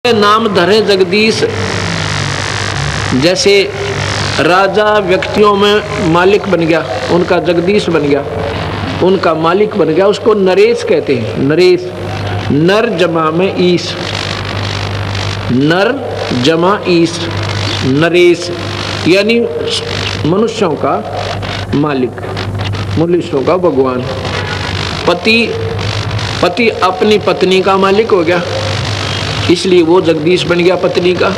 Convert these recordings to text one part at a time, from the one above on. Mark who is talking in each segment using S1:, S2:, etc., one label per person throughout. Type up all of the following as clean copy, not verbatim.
S1: नाम धरे जगदीश। जैसे राजा व्यक्तियों में मालिक बन गया, उनका जगदीश बन गया, उनका मालिक बन गया, उसको नरेश कहते हैं। नरेश, नर जमा में ईश, नर जमा ईश, नरेश यानी मनुष्यों का मालिक, मनुष्यों का भगवान। पति अपनी पत्नी का मालिक हो गया, इसलिए वो जगदीश बन गया पत्नी का।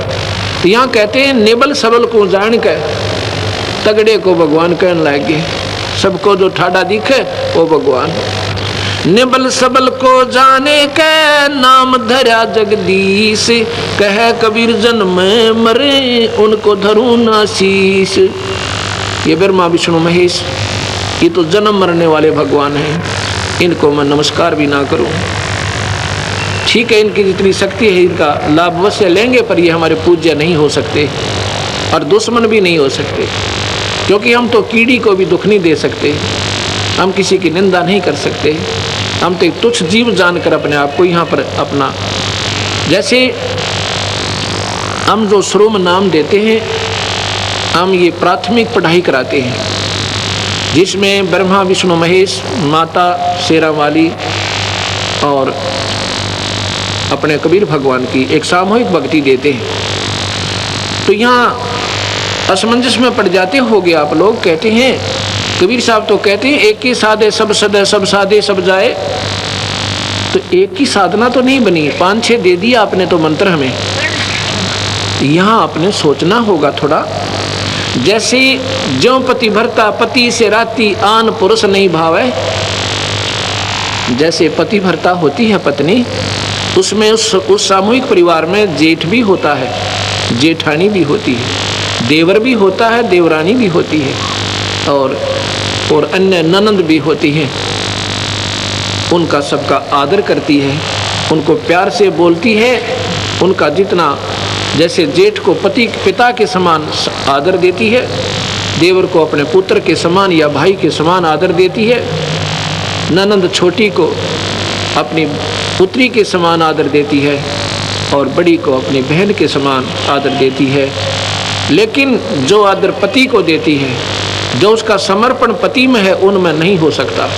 S1: तो यहाँ कहते हैं नेबल सबल को जान के तगड़े को भगवान कहने लगे। सबको जो ठाडा दिखे वो भगवान। नेबल सबल को जाने के नाम धरा जगदीश, कह कबीर जन्म मरे उनको धरू ना शीश। ये ब्रह्मा विष्णु महेश, ये तो जन्म मरने वाले भगवान हैं, इनको मैं नमस्कार भी ना करूं। ठीक है, इनकी जितनी शक्ति है इनका लाभ अवश्य लेंगे, पर ये हमारे पूज्य नहीं हो सकते और दुश्मन भी नहीं हो सकते, क्योंकि हम तो कीड़ी को भी दुख नहीं दे सकते, हम किसी की निंदा नहीं कर सकते। हम तो एक तुच्छ जीव जानकर अपने आप को यहाँ पर अपना, जैसे हम जो श्रोम नाम देते हैं, हम ये प्राथमिक पढ़ाई कराते हैं जिसमें ब्रह्मा विष्णु महेश, माता शेरा वाली और अपने कबीर भगवान की एक सामूहिक भक्ति देते हैं। तो यहाँ असमंजस में पड़ जाते होगे आप लोग। कहते हैं कबीर साहब तो कहते हैं एक ही साधे सब सदे, सब साधे सब जाए। तो एक ही साधना तो नहीं बनी, 5-6 दे दिया आपने तो मंत्र हमें। यहाँ आपने सोचना होगा थोड़ा। जैसे ज्यों पति भरता पति से राती आन पुरुष नहीं भावे, जैसे पति भरता होती है पत्नी, उसमें उस सामूहिक परिवार में जेठ भी होता है, जेठानी भी होती है, देवर भी होता है, देवरानी भी होती है, और अन्य ननंद भी होती है। उनका सबका आदर करती है, उनको प्यार से बोलती है, उनका जितना, जैसे जेठ को पति पिता के समान आदर देती है, देवर को अपने पुत्र के समान या भाई के समान आदर देती है, ननंद छोटी को अपनी पुत्री के समान आदर देती है, और बड़ी को अपनी बहन के समान आदर देती है। लेकिन जो आदर पति को देती है, जो उसका समर्पण पति में है, उनमें नहीं हो सकता,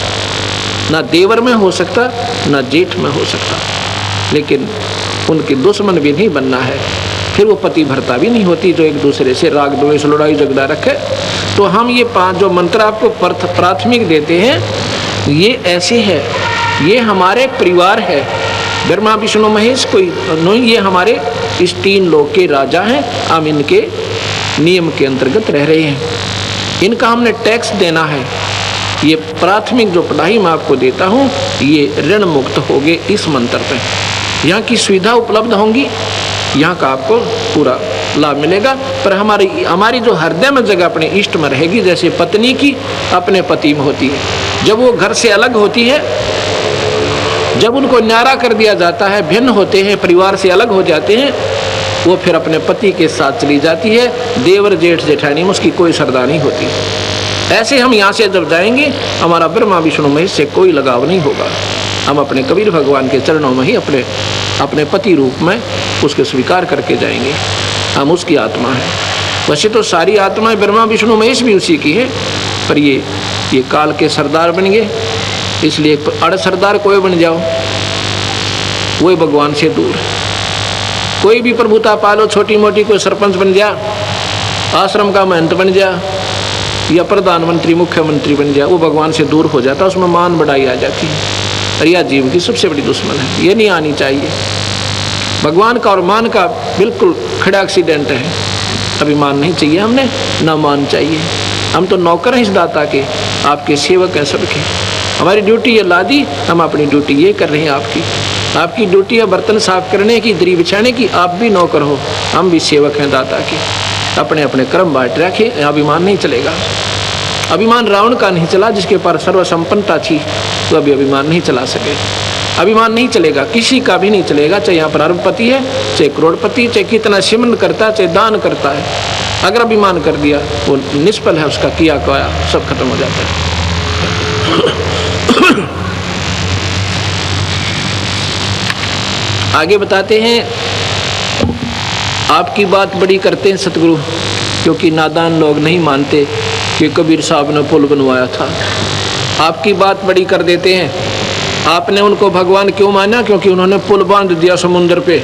S1: ना देवर में हो सकता, ना जेठ में हो सकता। लेकिन उनके दुश्मन भी नहीं बनना है, फिर वो पति भरता भी नहीं होती जो एक दूसरे से राग द्वेष लड़ाई झगड़ा रखे। तो हम ये 5 जो मंत्र आपको प्राथमिक देते हैं, ये ऐसे है, ये हमारे परिवार है। ब्रह्मा विष्णु महेश कोई नहीं, ये हमारे इस 3 लोक के राजा हैं। हम इनके नियम के अंतर्गत रह रहे हैं, इनका हमने टैक्स देना है। ये प्राथमिक जो पढ़ाई मैं आपको देता हूँ, ये ऋण मुक्त हो गए इस मंत्र पे। यहाँ की सुविधा उपलब्ध होंगी, यहाँ का आपको पूरा लाभ मिलेगा। पर हमारी जो हृदय में जगह अपने इष्ट में रहेगी, जैसे पत्नी की अपने पति में होती है। जब वो घर से अलग होती है, जब उनको न्यारा कर दिया जाता है, भिन्न होते हैं, परिवार से अलग हो जाते हैं, वो फिर अपने पति के साथ चली जाती है। देवर जेठ जेठानी में उसकी कोई श्रद्धा नहीं होती। ऐसे हम यहाँ से जब जाएंगे, हमारा ब्रह्मा विष्णु महेश से कोई लगाव नहीं होगा। हम अपने कबीर भगवान के चरणों में ही अपने पति रूप में उसके स्वीकार करके जाएंगे। हम उसकी आत्मा है। वैसे तो सारी आत्माएं ब्रह्मा विष्णु महेश भी उसी की है, पर ये काल के सरदार बन गए, इसलिए अड़ सरदार कोई बन जाओ, वही भगवान से दूर। कोई भी प्रभुता पालो, छोटी मोटी, कोई सरपंच बन जा, आश्रम का महंत बन जा, या प्रधानमंत्री मुख्यमंत्री बन जा, वो भगवान से दूर हो जाता, उसमें मान बढ़ाई आ जाती है। और यह जीव की सबसे बड़ी दुश्मन है, ये नहीं आनी चाहिए। भगवान का और मान का बिल्कुल खड़ा एक्सीडेंट है। अभिमान नहीं चाहिए हमने, ना मान चाहिए। हम तो नौकर हैं इस दाता के, आपके सेवक हैं सबके। हमारी ड्यूटी ये लादी, हम अपनी ड्यूटी ये कर रहे हैं। आपकी ड्यूटी है बर्तन साफ करने की, दरी बिछाने की, आप भी नौकर हो, हम भी सेवक हैं दाता के। अपने अपने कर्म बांट रखे, अभिमान नहीं चलेगा। अभिमान रावण का नहीं चला, जिसके पास सर्वसंपन्नता थी, तो अभी अभिमान नहीं चला सके। अभिमान नहीं चलेगा, किसी का भी नहीं चलेगा, चाहे यहाँ पर अरबपति है, चाहे करोड़पति, चाहे कितना सिमरन करता है, चाहे दान करता है। अगर अभिमान कर दिया, वो निष्फल है, उसका किया काया सब खत्म हो जाता है। आगे बताते हैं आपकी बात बड़ी करते हैं सतगुरु, क्योंकि नादान लोग नहीं मानते कि कबीर साहब ने पुल बनवाया था। आपकी बात बड़ी कर देते हैं। आपने उनको भगवान क्यों माना? क्योंकि उन्होंने पुल बांध दिया समुद्र पे।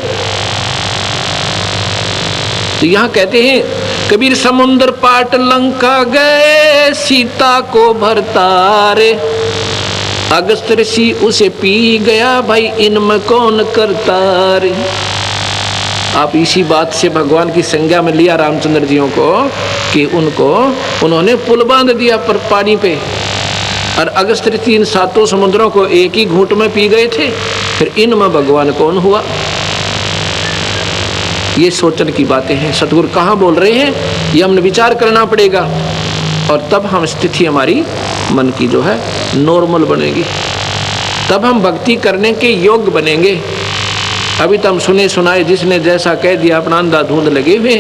S1: तो यहाँ कहते हैं कबीर समुद्र पाट लंका गए, सीता को भरतारे, अगस्त ऋषि उसे पी गया, भाई इनमें कौन करतारे। आप इसी बात से भगवान की संज्ञा में लिया रामचंद्र जियों को कि उन्होंने पुल बांध दिया पर पानी पे, और अगस्त ऋषि इन सातों समुद्रों को एक ही घूंट में पी गए थे, फिर इनमें भगवान कौन हुआ? ये सोचने की बातें हैं। सतगुरु कहाँ बोल रहे हैं, ये हमने विचार करना पड़ेगा, और तब हम स्थिति हमारी मन की जो है नॉर्मल बनेगी, तब हम भक्ति करने के योग्य बनेंगे। अभी तो हम सुने सुनाए जिसने जैसा कह दिया, अपना अंधाधुंध लगे हुए,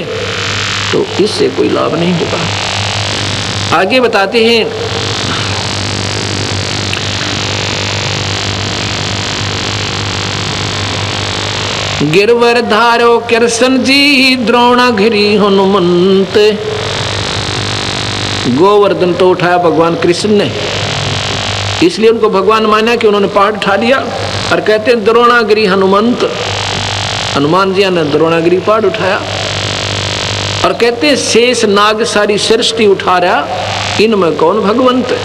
S1: तो इससे कोई लाभ नहीं होगा। आगे बताते हैं, गिरवर धारो कृष्ण जी, द्रोणागिरी हनुमंत। गोवर्धन तो उठाया भगवान कृष्ण ने, इसलिए उनको भगवान माना कि उन्होंने पहाड़ उठा लिया। और कहते हैं द्रोणागिरी हनुमंत, हनुमान जी ने द्रोणागिरी पहाड़ उठाया। और कहते हैं शेष नाग सारी सृष्टि उठा रहा, इनमें कौन भगवंत?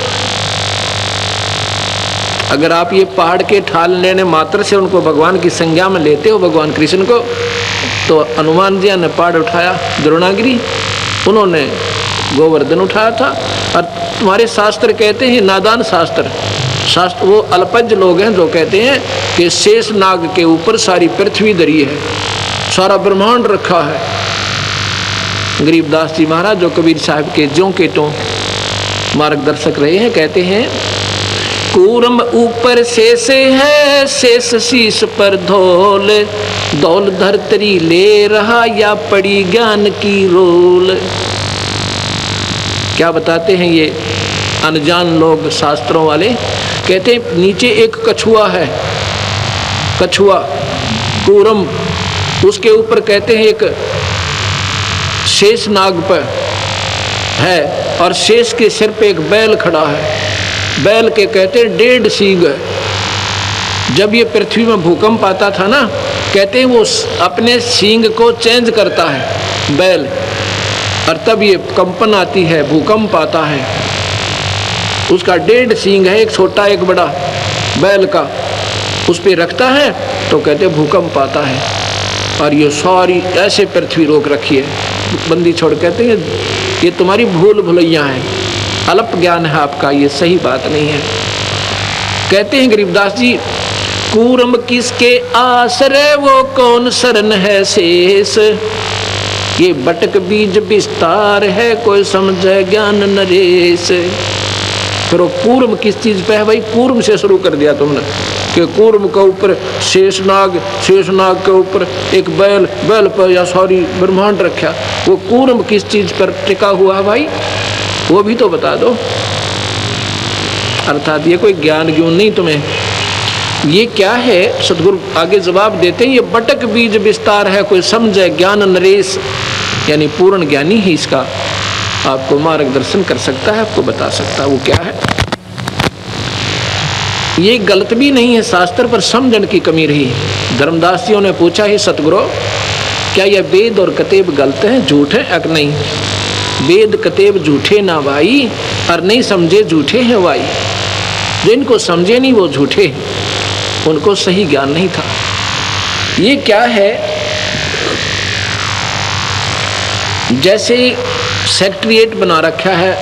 S1: अगर आप ये पहाड़ के ठाल लेने मात्र से उनको भगवान की संज्ञा में लेते हो, भगवान कृष्ण को, तो हनुमान जी ने पहाड़ उठाया द्रोणागिरी, उन्होंने गोवर्धन उठाया था। और तुम्हारे शास्त्र कहते हैं, नादान शास्त्र वो अल्पज्ञ लोग हैं जो कहते हैं कि शेष नाग के ऊपर सारी पृथ्वी धरी है, सारा ब्रह्मांड रखा है। गरीबदास जी महाराज जो कबीर साहब के ज्यों के त्यों मार्गदर्शक रहे हैं, कहते हैं कूर्म ऊपर शेष है, शेष शीश पर धौल, धौल धरतरी ले रहा या पड़ी ज्ञान की रोल। क्या बताते हैं ये अनजान लोग शास्त्रों वाले? कहते हैं नीचे एक कछुआ है, कछुआ कूर्म, उसके ऊपर कहते हैं एक शेष नाग पर है, और शेष के सिर पे एक बैल खड़ा है। बैल के कहते हैं 1.5 सींग है। जब ये पृथ्वी में भूकंप आता था ना, कहते हैं वो अपने सींग को चेंज करता है बैल, और तब ये कंपन आती है, भूकंप आता है। उसका 1.5 सींग है, एक छोटा एक बड़ा बैल का, उस पे रखता है तो कहते हैं भूकंप आता है। और ये सारी ऐसे पृथ्वी रोक रखी है, बंदी छोड़। कहते हैं ये तुम्हारी भूल भुलैया है, अल्प ज्ञान है आपका, ये सही बात नहीं है। कहते हैं गरीबदास जी, कूर्म किसके आश्रय वो कौन शरण है शेष, ये बटक बीज विस्तार है कोई समझे ज्ञान नरेश। फिर वो कूर्म किस चीज पे है भाई? कूर्म से शुरू कर दिया तुमने कि कूर्म के ऊपर शेषनाग, शेषनाग के ऊपर एक बैल, बैल पर या सॉरी ब्रह्मांड रखा। वो कूर्म किस चीज पर टिका हुआ है भाई? वो भी तो बता दो। अर्थात ये कोई ज्ञान ज्ञान नहीं तुम्हें, ये क्या है? सतगुरु आगे जवाब देते हैं, ये बटक बीज विस्तार है कोई समझे ज्ञान नरेश, यानी पूर्ण ज्ञानी ही इसका आपको मार्गदर्शन कर सकता है, आपको बता सकता है वो क्या है। ये गलत भी नहीं है शास्त्र, पर समझन की कमी रही। धर्मदासियों ने पूछा ही सतगुरु क्या यह वेद और कतेब गलत है, झूठ है? अक नहीं, वेद कतेब झूठे ना भाई, और नहीं समझे झूठे हैं भाई। जिनको समझे नहीं वो झूठे हैं, उनको सही ज्ञान नहीं था। ये क्या है? जैसे सेक्रेटेरिएट बना रखा है,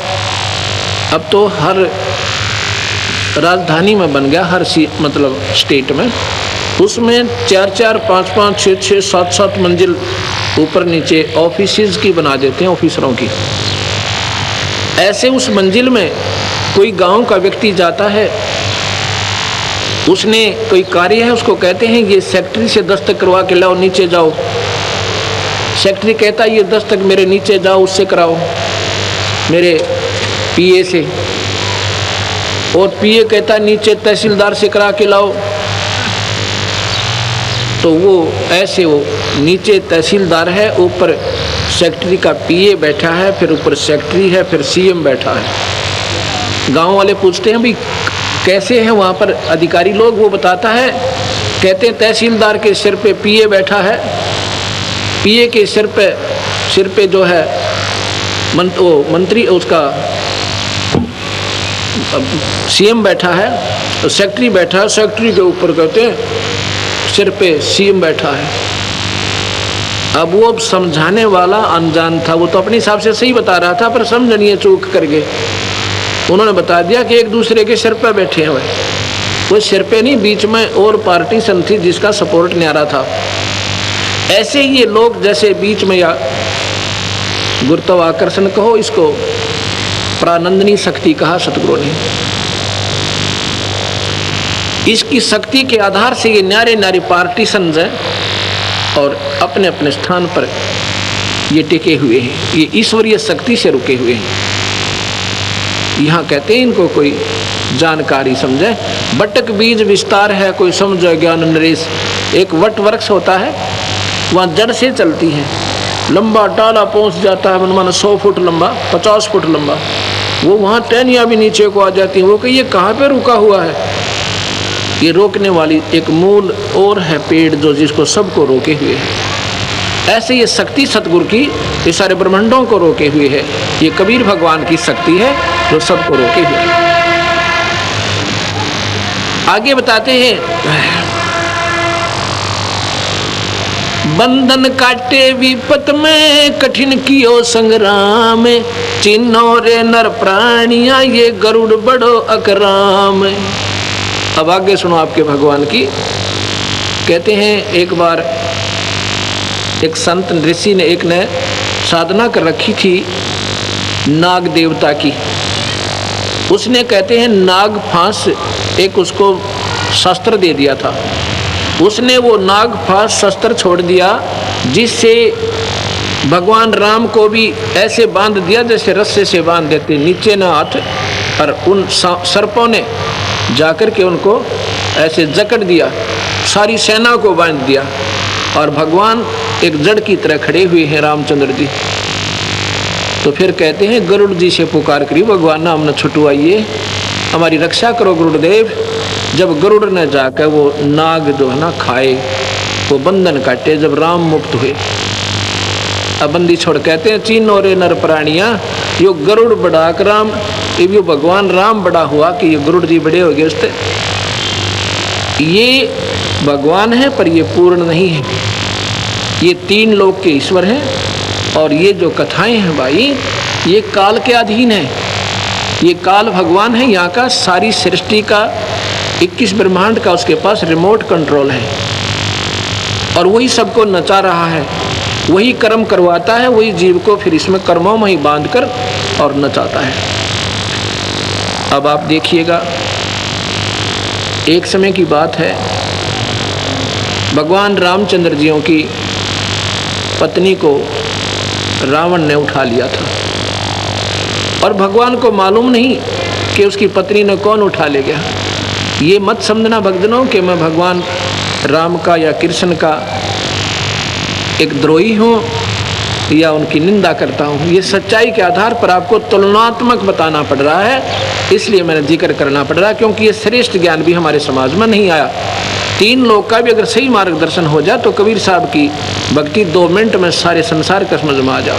S1: अब तो हर राजधानी में बन गया, हर मतलब स्टेट में, उसमें 4-4, 5-5, 6-6, 7-7 मंजिल ऊपर नीचे ऑफिसेज की बना देते हैं, ऑफिसरों की। ऐसे उस मंजिल में कोई गांव का व्यक्ति जाता है, उसने कोई कार्य है, उसको कहते हैं ये सेक्रेटरी से दस्तखत करवा के लाओ, नीचे जाओ। सेक्रेटरी कहता है ये दस्तखत मेरे नीचे जाओ, उससे कराओ, मेरे पीए से। और पीए कहता है नीचे तहसीलदार से करा के लाओ। तो वो ऐसे वो नीचे तहसीलदार है, ऊपर सेक्रेटरी का पीए बैठा है, फिर ऊपर सेक्रेटरी है, फिर सीएम बैठा है। गांव वाले पूछते हैं भाई कैसे हैं वहाँ पर अधिकारी लोग, वो बताता है, कहते हैं तहसीलदार के सिर पे पीए बैठा है, पीए के सिर पे जो है मंत्री उसका सीएम बैठा है, सेक्रेटरी बैठा है, सेक्रेटरी के ऊपर कहते हैं सिर पे सीएम बैठा है। अब वो समझाने वाला अनजान था, वो तो अपने हिसाब से सही बता रहा था, पर समझनिए चूक कर गए। उन्होंने बता दिया कि एक दूसरे के सिर पे बैठे हुए, वो सिर पे नहीं, बीच में और पार्टी सन थी जिसका सपोर्ट न्यारा था। ऐसे ही ये लोग जैसे बीच में, या गुरुत्वाकर्षण कहो, इसको प्रानंदनी शक्ति कहा सतगुरु ने, इसकी शक्ति के आधार से ये न्यारे न्यारे पार्टीशन हैं और अपने अपने स्थान पर ये टिके हुए हैं, ये ईश्वरीय शक्ति से रुके हुए हैं। यहाँ कहते हैं इनको कोई जानकारी समझे, बटक बीज विस्तार है, कोई समझे ज्ञान नरेश। एक वट वृक्ष होता है, वहाँ जड़ से चलती है, लंबा डाला पहुँच जाता है, मनमाना 100 फुट लंबा, 50 फुट लंबा, वो वहाँ टहनियाँ भी नीचे को आ जाती हैं। वो कहिए ये कहाँ पे रुका हुआ है, ये रोकने वाली एक मूल और है पेड़ जो जिसको सबको रोके हुए है। ऐसे ये शक्ति सतगुरु की ये सारे ब्रह्मांडों को रोके हुए है। ये कबीर भगवान की शक्ति है जो सबको रोके हुए है। आगे बताते हैं, बंधन काटे विपत में, कठिन कियो संग्राम, चिन्हो रे नर प्राणिया, ये गरुड़ बड़ो अकराम। अब आगे सुनो आपके भगवान की। कहते हैं एक बार एक संत ऋषि ने एक ने साधना कर रखी थी नाग देवता की। उसने कहते हैं नाग फांस एक उसको शस्त्र दे दिया था। उसने वो नाग फांस शस्त्र छोड़ दिया, जिससे भगवान राम को भी ऐसे बांध दिया जैसे रस्से से बांध देते, नीचे ना हाथ, और उन सर्पों ने जाकर के उनको ऐसे जकड़ दिया, सारी सेना को बांध दिया, और भगवान एक जड़ की तरह खड़े हुए हैं रामचंद्र जी। तो फिर कहते हैं गरुड़ जी से पुकार करी, भगवान नाम न छुटवाइए, हमारी रक्षा करो गुरुदेव। जब गरुड़ ने जाकर वो नाग जो है ना खाए, वो बंधन काटे, जब राम मुक्त हुए, अब बंदी छोड़, कहते हैं चीनो रे नर प्राणिया, यो गरुड़ बड़ा राम, ये भगवान राम बड़ा हुआ कि ये गरुड़ जी बड़े हो गए उससे। ये भगवान है पर ये पूर्ण नहीं है, ये 3 लोक के ईश्वर हैं। और ये जो कथाएं हैं भाई, ये काल के अधीन है। ये काल भगवान है, यहाँ का सारी सृष्टि का 21 ब्रह्मांड का उसके पास रिमोट कंट्रोल है, और वही सबको नचा रहा है, वही कर्म करवाता है, वही जीव को फिर इसमें कर्मों में ही बांध कर और नचाता है। अब आप देखिएगा, एक समय की बात है, भगवान रामचंद्र जियों की पत्नी को रावण ने उठा लिया था, और भगवान को मालूम नहीं कि उसकी पत्नी ने कौन उठा ले गया। ये मत समझना भक्तजनों कि मैं भगवान राम का या कृष्ण का एक द्रोही हूँ या उनकी निंदा करता हूँ। ये सच्चाई के आधार पर आपको तुलनात्मक बताना पड़ रहा है, इसलिए मैंने जिक्र करना पड़ रहा है, क्योंकि ये श्रेष्ठ ज्ञान भी हमारे समाज में नहीं आया। 3 लोग का भी अगर सही मार्गदर्शन हो जाए तो कबीर साहब की भक्ति 2 मिनट में सारे संसार का समझ में आ जाए।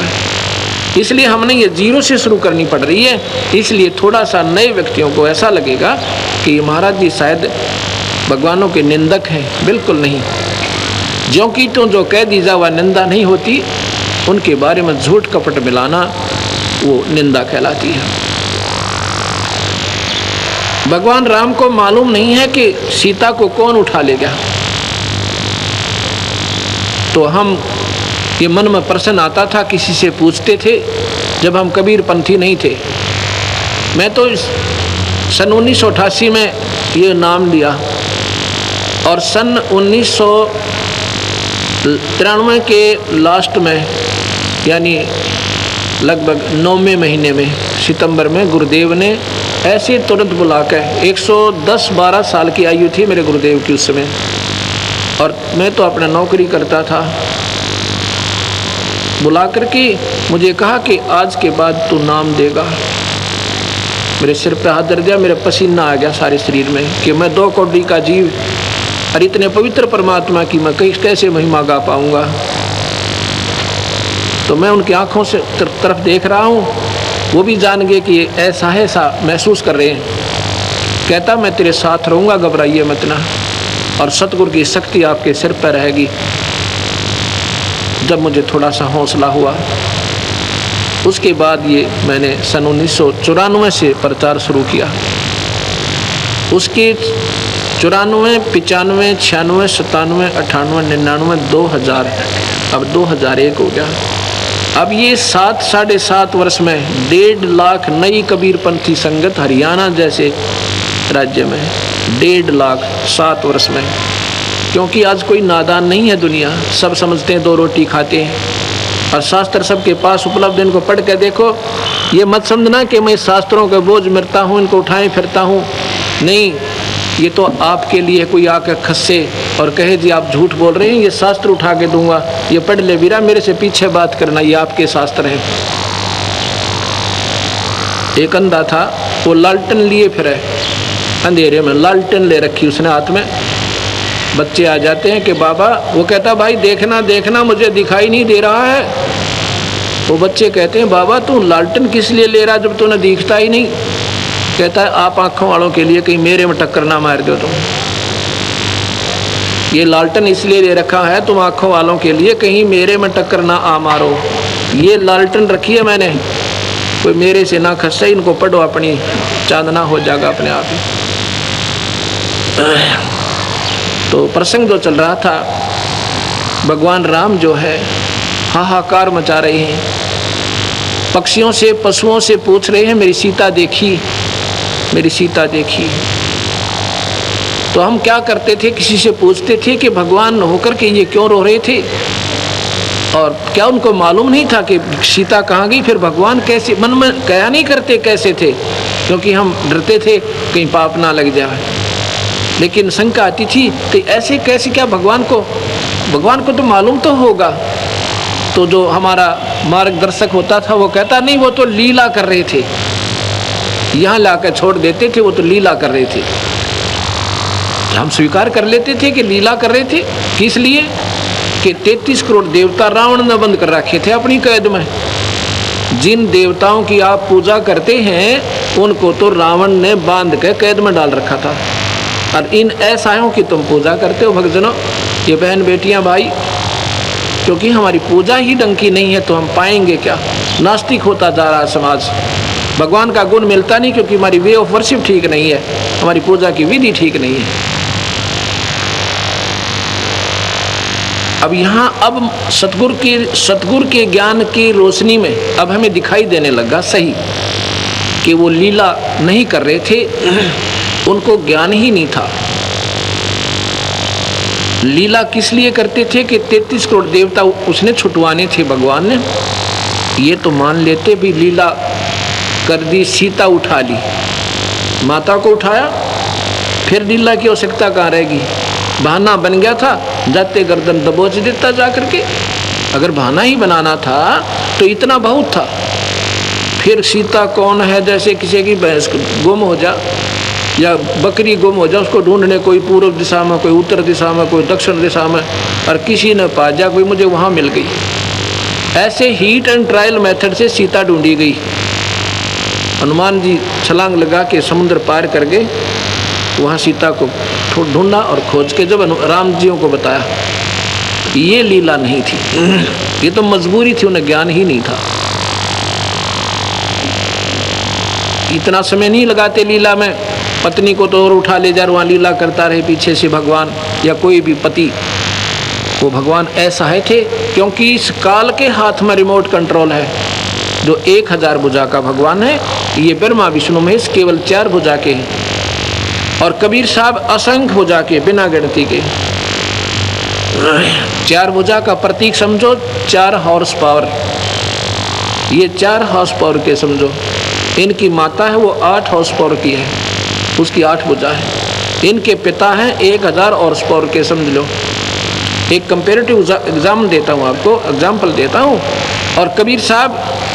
S1: इसलिए हमने ये 0 से शुरू करनी पड़ रही है। इसलिए थोड़ा सा नए व्यक्तियों को ऐसा लगेगा कि महाराज जी शायद भगवानों के निंदक हैं, बिल्कुल नहीं। ज्यों की तो जो कह दी जा वह निंदा नहीं होती, उनके बारे में झूठ कपट मिलाना वो निंदा कहलाती है। भगवान राम को मालूम नहीं है कि सीता को कौन उठा ले गया, तो हम ये मन में प्रश्न आता था, किसी से पूछते थे जब हम कबीर पंथी नहीं थे। मैं तो सन 1988 में ये नाम लिया, और सन 1993 के लास्ट में, यानी लगभग 9वें महीने में, सितंबर में, गुरुदेव ने ऐसे तुरंत बुलाकर, 110-12 साल की आयु थी मेरे गुरुदेव की उस समय, और मैं तो अपना नौकरी करता था, बुला करके मुझे कहा कि आज के बाद तू नाम देगा। मेरे सिर पे हाथ धर दिया, मेरा पसीना आ गया सारे शरीर में कि मैं 2 कौड़ी का जीव और इतने पवित्र परमात्मा की मैं कैसे महिमा गा पाऊंगा। तो मैं उनकी आंखों से तरफ देख रहा हूँ, वो भी जान गए कि ऐसा है, ऐसा महसूस कर रहे हैं। कहता मैं तेरे साथ रहूँगा, घबराइए मत ना, और सतगुरु की शक्ति आपके सिर पर रहेगी। जब मुझे थोड़ा सा हौसला हुआ, उसके बाद ये मैंने सन 1994 से प्रचार शुरू किया। उसके 94, 95, 96, 97, 98, 99, 2000, अब 2001 हो गया। अब ये 7 साढ़े 7 वर्ष में 1.5 लाख नई कबीरपंथी संगत हरियाणा जैसे राज्य में 1.5 लाख 7 वर्ष में। क्योंकि आज कोई नादान नहीं है दुनिया, सब समझते हैं 2 रोटी खाते हैं और शास्त्र सबके पास उपलब्ध। इनको पढ़ के देखो, ये मत समझना कि मैं शास्त्रों के बोझ मिलता हूँ, इनको उठाए फिरता हूँ, नहीं। ये तो आपके लिए कोई आकर खस्से और कहे जी आप झूठ बोल रहे हैं, ये शास्त्र उठा के दूंगा, ये पढ़ ले वीरा, मेरे से पीछे बात करना, ये आपके शास्त्र हैं। एक अंधा था, वो लालटेन लिए फिरे, अंधेरे में लालटेन ले रखी उसने हाथ में। बच्चे आ जाते हैं कि बाबा, वो कहता भाई देखना देखना मुझे दिखाई नहीं दे रहा है। वो बच्चे कहते हैं बाबा तू लालटेन किस लिए ले रहा जब तूने दिखता ही नहीं। कहता है आप आंखों वालों के लिए कहीं मेरे में टक्कर ना मार दो तुम। ये लालटेन इसलिए ले रखा है तुम आंखों वालों के लिए, कहीं मेरे में टक्कर ना आ मारो। ये लालटेन रखी है मैंने, कोई मेरे से ना खस्से, इनको पढ़ो, अपनी चांदना हो जाएगा अपने आप ही। तो प्रसंग जो चल रहा था, भगवान राम जो है हाहाकार मचा रहे हैं, पक्षियों से पशुओं से पूछ रहे हैं मेरी सीता देखी, मेरी सीता देखी। तो हम क्या करते थे, किसी से पूछते थे कि भगवान होकर के ये क्यों रो रहे थे, और क्या उनको मालूम नहीं था कि सीता कहाँ गई। फिर भगवान कैसे, मन में कया नहीं करते कैसे थे, क्योंकि हम डरते थे कहीं पाप ना लग जाए। लेकिन शंका आती थी कि ऐसे कैसे, क्या भगवान को तो मालूम तो होगा। तो जो हमारा मार्गदर्शक होता था वो कहता नहीं, वो तो लीला कर रहे थे, यहाँ लाकर छोड़ देते थे, वो तो लीला कर रहे थे। हम स्वीकार कर लेते थे कि लीला कर रहे थे। किस लिए कि 33 करोड़ देवता रावण ने बंद कर रखे थे अपनी कैद में। जिन देवताओं की आप पूजा करते हैं उनको तो रावण ने बांध के कैद में डाल रखा था, और इन ऐसायों की तुम पूजा करते हो। भक्तजनों, ये बहन बेटियां भाई, क्योंकि हमारी पूजा ही ढंग की नहीं है तो हम पाएंगे क्या। नास्तिक होता जा रहा समाज, भगवान का गुण मिलता नहीं, क्योंकि हमारी वे ऑफ वर्शिप ठीक नहीं है, हमारी पूजा की विधि ठीक नहीं है। अब यहाँ अब सतगुरु के ज्ञान की रोशनी में अब हमें दिखाई देने लगा सही कि वो लीला नहीं कर रहे थे, उनको ज्ञान ही नहीं था। लीला किस लिए करते थे कि 33 करोड़ देवता उसने छुटवाने थे भगवान ने। ये तो मान लेते भी लीला कर दी, सीता उठा ली, माता को उठाया, फिर लीला की आवश्यकता कहाँ रहेगी। बहाना बन गया था, जाते गर्दन दबोच देता जा करके। अगर बहाना ही बनाना था तो इतना बहुत था। फिर सीता कौन है, जैसे किसी की भैंस गुम हो जा या बकरी गुम हो जाए, उसको ढूंढने कोई पूर्व दिशा में, कोई उत्तर दिशा में, कोई दक्षिण दिशा में, और किसी ने पा जा कोई मुझे वहाँ मिल गई। ऐसे हीट एंड ट्रायल मेथड से सीता ढूंढी गई। हनुमान जी छलांग लगा के समुद्र पार कर गए, वहाँ सीता को ढूंढा और खोज के जब राम जियों को बताया। ये लीला नहीं थी, ये तो मजबूरी थी, उन्हें ज्ञान ही नहीं था। इतना समय नहीं लगाते लीला में, पत्नी को तो और उठा ले जा, वहाँ लीला करता रहे पीछे से भगवान या कोई भी पति। वो भगवान ऐसा है थे क्योंकि इस काल के हाथ में रिमोट कंट्रोल है। जो 1000 भुजा का भगवान है, ये ब्रह्मा विष्णु महेश केवल 4 भुजा के हैं, और कबीर साहब असंख्य भुजा के, बिना गिनती के। 4 भुजा का प्रतीक समझो, 4 हॉर्स पावर। ये 4 हॉर्स पावर के समझो। इनकी माता है वो 8 हॉर्स पावर की है, उसकी 8 भुजा है। इनके पिता हैं 1000 हॉर्स पावर के, समझ लो। एक कंपेरेटिव एग्जाम देता हूँ, आपको एग्जाम्पल देता हूँ। और कबीर साहब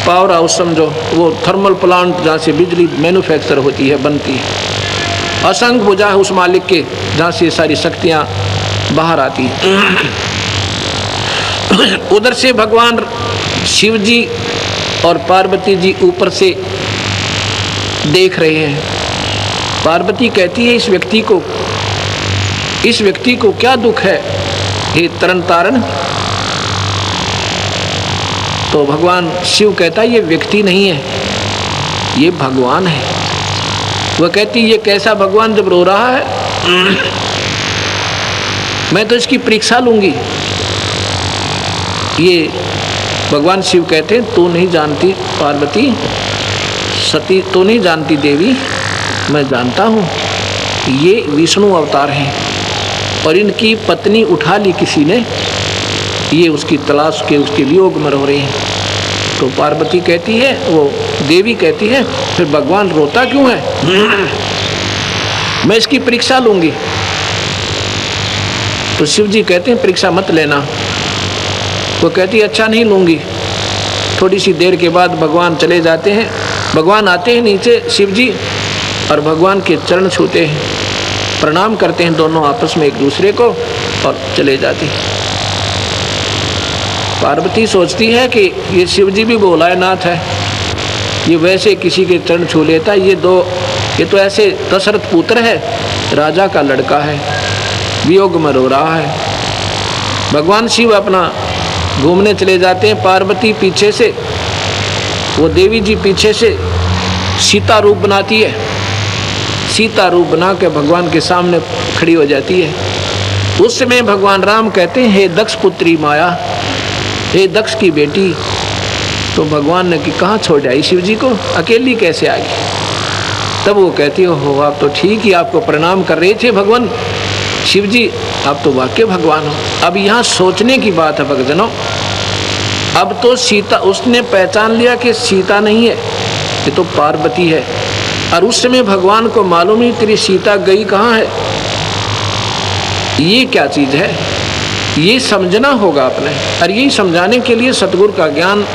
S1: पावर हाउस समझो, वो थर्मल प्लांट जहाँ से बिजली मैन्युफैक्चर होती है, बनती है। असंख्य भुजा है उस मालिक के, जहाँ से सारी शक्तियाँ बाहर आती हैं। उधर से भगवान शिव जी और पार्वती जी ऊपर से देख रहे हैं। पार्वती कहती है इस व्यक्ति को क्या दुख है, हे तरन तारण। तो भगवान शिव कहता है ये व्यक्ति नहीं है, ये भगवान है। वह कहती ये कैसा भगवान जब रो रहा है, मैं तो इसकी परीक्षा लूंगी। ये भगवान शिव कहते हैं तू नहीं जानती पार्वती, सती तू नहीं जानती देवी, मैं जानता हूँ। ये विष्णु अवतार हैं और इनकी पत्नी उठा ली किसी ने, ये उसकी तलाश के उसके वियोग में रो रही हैं। तो पार्वती कहती है, वो देवी कहती है फिर भगवान रोता क्यों है, मैं इसकी परीक्षा लूंगी। तो शिव जी कहते हैं परीक्षा मत लेना। वो कहती है अच्छा नहीं लूंगी। थोड़ी सी देर के बाद भगवान चले जाते हैं। भगवान आते हैं नीचे शिव जी और भगवान के चरण छूते हैं, प्रणाम करते हैं दोनों आपस में एक दूसरे को और चले जाते हैं। पार्वती सोचती है कि ये शिव जी भी भोलानाथ है, ये वैसे किसी के चरण छू लेता है, ये तो ऐसे दशरथ पुत्र है, राजा का लड़का है, वियोग में रो रहा है। भगवान शिव अपना घूमने चले जाते हैं। पार्वती पीछे से, वो देवी जी पीछे से सीता रूप बनाती है, सीता रूप बना के भगवान के सामने खड़ी हो जाती है। उस समय भगवान राम कहते हैं हे दक्ष पुत्री माया, हे दक्ष की बेटी। तो भगवान ने कि कहाँ छोड़ आई शिव जी को, अकेली कैसे आ गई। तब वो कहती हो आप तो ठीक ही आपको प्रणाम कर रहे थे भगवान शिव जी, आप तो वाकई भगवान हो। अब यहाँ सोचने की बात है भक्तजनों, अब तो सीता, उसने पहचान लिया कि सीता नहीं है, ये तो पार्वती है। और उस समय भगवान को मालूम ही तेरी सीता गई कहाँ है, ये क्या चीज़ है, ये समझना होगा आपने। और यही समझाने के लिए सतगुरु का ज्ञान,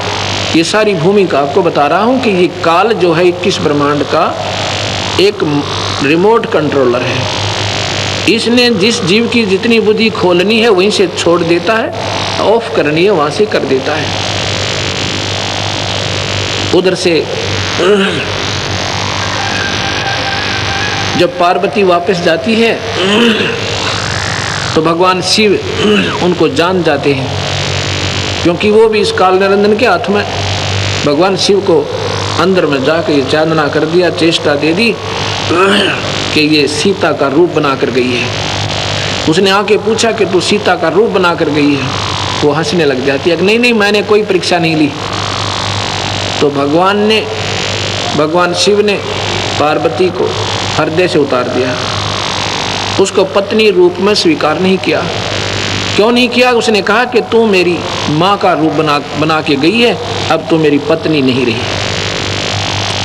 S1: ये सारी भूमिका आपको बता रहा हूँ कि ये काल जो है 21 ब्रह्मांड का एक रिमोट कंट्रोलर है। इसने जिस जीव की जितनी बुद्धि खोलनी है वहीं से छोड़ देता है, ऑफ करनी है वहाँ से कर देता है। उधर से जब पार्वती वापस जाती है तो भगवान शिव उनको जान जाते हैं, क्योंकि वो भी इस काल निरंजन के हाथ में। भगवान शिव को अंदर में जाकर ये चांदना कर दिया, चेष्टा दे दी कि ये सीता का रूप बना कर गई है। उसने आके पूछा कि तू सीता का रूप बना कर गई है। वो हंसने लग जाती है कि नहीं मैंने कोई परीक्षा नहीं ली। तो भगवान शिव ने पार्वती को हृदय से उतार दिया, उसको पत्नी रूप में स्वीकार नहीं किया। क्यों नहीं किया, उसने कहा कि तू मेरी माँ का रूप बना के गई है, अब तू मेरी पत्नी नहीं रही।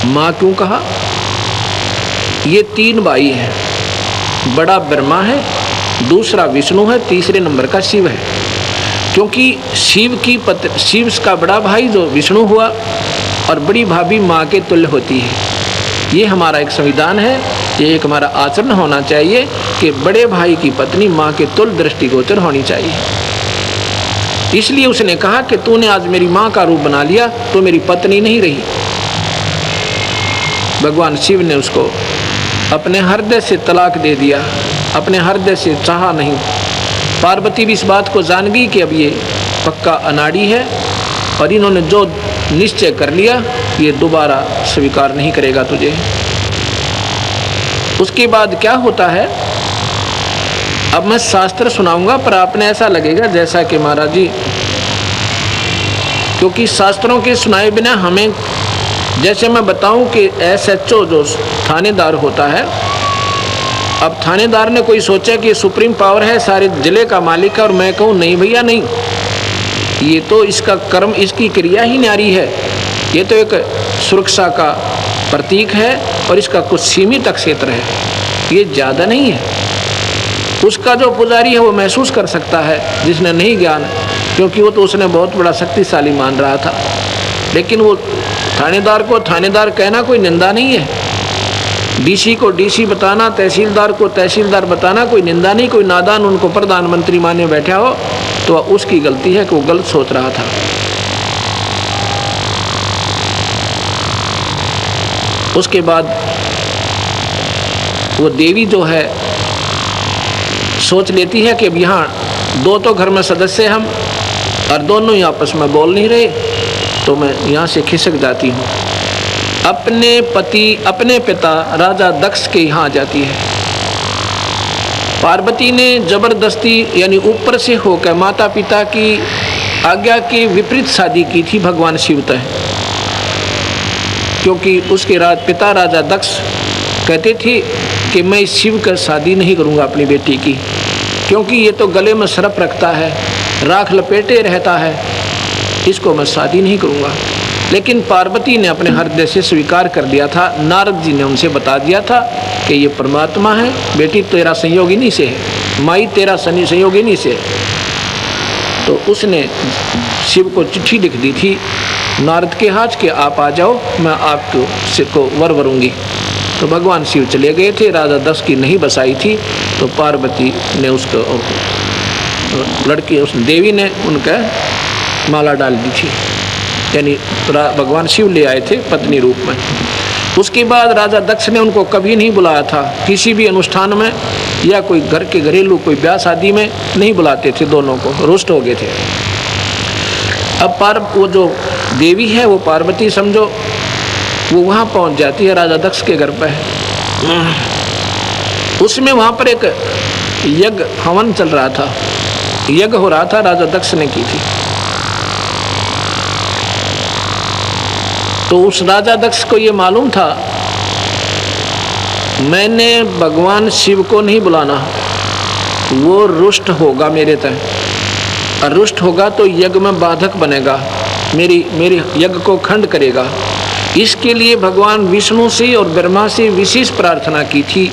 S1: माँ क्यों कहा, ये 3 भाई हैं, बड़ा ब्रह्मा है, दूसरा विष्णु है, तीसरे नंबर का शिव है। क्योंकि शिव का बड़ा भाई जो विष्णु हुआ और बड़ी भाभी माँ के तुल्य होती है। ये हमारा एक संविधान है, ये एक हमारा आचरण होना चाहिए कि बड़े भाई की पत्नी माँ के तुल्य दृष्टिगोचर होनी चाहिए। इसलिए उसने कहा कि तूने आज मेरी माँ का रूप बना लिया, तो मेरी पत्नी नहीं रही। भगवान शिव ने उसको अपने हृदय से तलाक दे दिया, अपने हृदय से चाहा नहीं। पार्वती भी इस बात को जान गई कि अब ये पक्का अनाड़ी है और इन्होंने जो निश्चय कर लिया ये दोबारा स्वीकार नहीं करेगा तुझे। उसके बाद क्या होता है, अब मैं शास्त्र सुनाऊंगा पर आपने ऐसा लगेगा जैसा कि महाराज जी, क्योंकि शास्त्रों के सुनाए बिना हमें, जैसे मैं बताऊं कि SHO जो थानेदार होता है, अब थानेदार ने कोई सोचा कि सुप्रीम पावर है, सारे जिले का मालिक है, और मैं कहूँ नहीं भैया नहीं, ये तो इसका कर्म, इसकी क्रिया ही न्यारी है, ये तो एक सुरक्षा का प्रतीक है और इसका कुछ सीमित क्षेत्र है, ये ज़्यादा नहीं है। उसका जो पुजारी है वो महसूस कर सकता है, जिसने नहीं ज्ञान, क्योंकि वो तो उसने बहुत बड़ा शक्तिशाली मान रहा था। लेकिन वो थानेदार को थानेदार कहना कोई निंदा नहीं है, डीसी को डीसी बताना, तहसीलदार को तहसीलदार बताना कोई निंदा नहीं। कोई नादान उनको प्रधानमंत्री माने बैठा हो तो उसकी गलती है कि वो गलत सोच रहा था। उसके बाद वो देवी जो है सोच लेती है कि अब यहाँ दो तो घर में सदस्य हम और दोनों ही आपस में बोल नहीं रहे, तो मैं यहाँ से खिसक जाती हूँ। अपने पिता राजा दक्ष के यहाँ आ जाती है। पार्वती ने जबरदस्ती यानी ऊपर से होकर माता पिता की आज्ञा के विपरीत शादी की थी भगवान शिव तय, क्योंकि उसके पिता राजा दक्ष कहते थे कि मैं शिव का शादी नहीं करूँगा अपनी बेटी की, क्योंकि ये तो गले में सर्प रखता है, राख लपेटे रहता है, इसको मैं शादी नहीं करूँगा। लेकिन पार्वती ने अपने हृदय से स्वीकार कर दिया था। नारद जी ने उनसे बता दिया था कि ये परमात्मा है, बेटी तेरा संयोगिनी से है, माई तेरा संयोगिनी से है। तो उसने शिव को चिट्ठी लिख दी थी नारद के हाथ के आप आ जाओ, मैं आपको वर वरूंगी। तो भगवान शिव चले गए थे, राजा दक्ष की नहीं बसाई थी, तो पार्वती ने उसको लड़की उस देवी ने उनका माला डाल दी थी, यानी भगवान शिव ले आए थे पत्नी रूप में। उसके बाद राजा दक्ष ने उनको कभी नहीं बुलाया था किसी भी अनुष्ठान में, या कोई घर के घरेलू कोई ब्याह शादी में नहीं बुलाते थे, दोनों को रुष्ट हो गए थे। अब वो जो देवी है वो पार्वती समझो, वो वहाँ पहुँच जाती है राजा दक्ष के घर पर। उसमें वहाँ पर एक यज्ञ हवन चल रहा था, यज्ञ हो रहा था, राजा दक्ष ने की थी। तो उस राजा दक्ष को ये मालूम था मैंने भगवान शिव को नहीं बुलाना, वो रुष्ट होगा मेरे तय, और रुष्ट होगा तो यज्ञ में बाधक बनेगा, मेरी यज्ञ को खंड करेगा। इसके लिए भगवान विष्णु से और ब्रह्मा से विशेष प्रार्थना की थी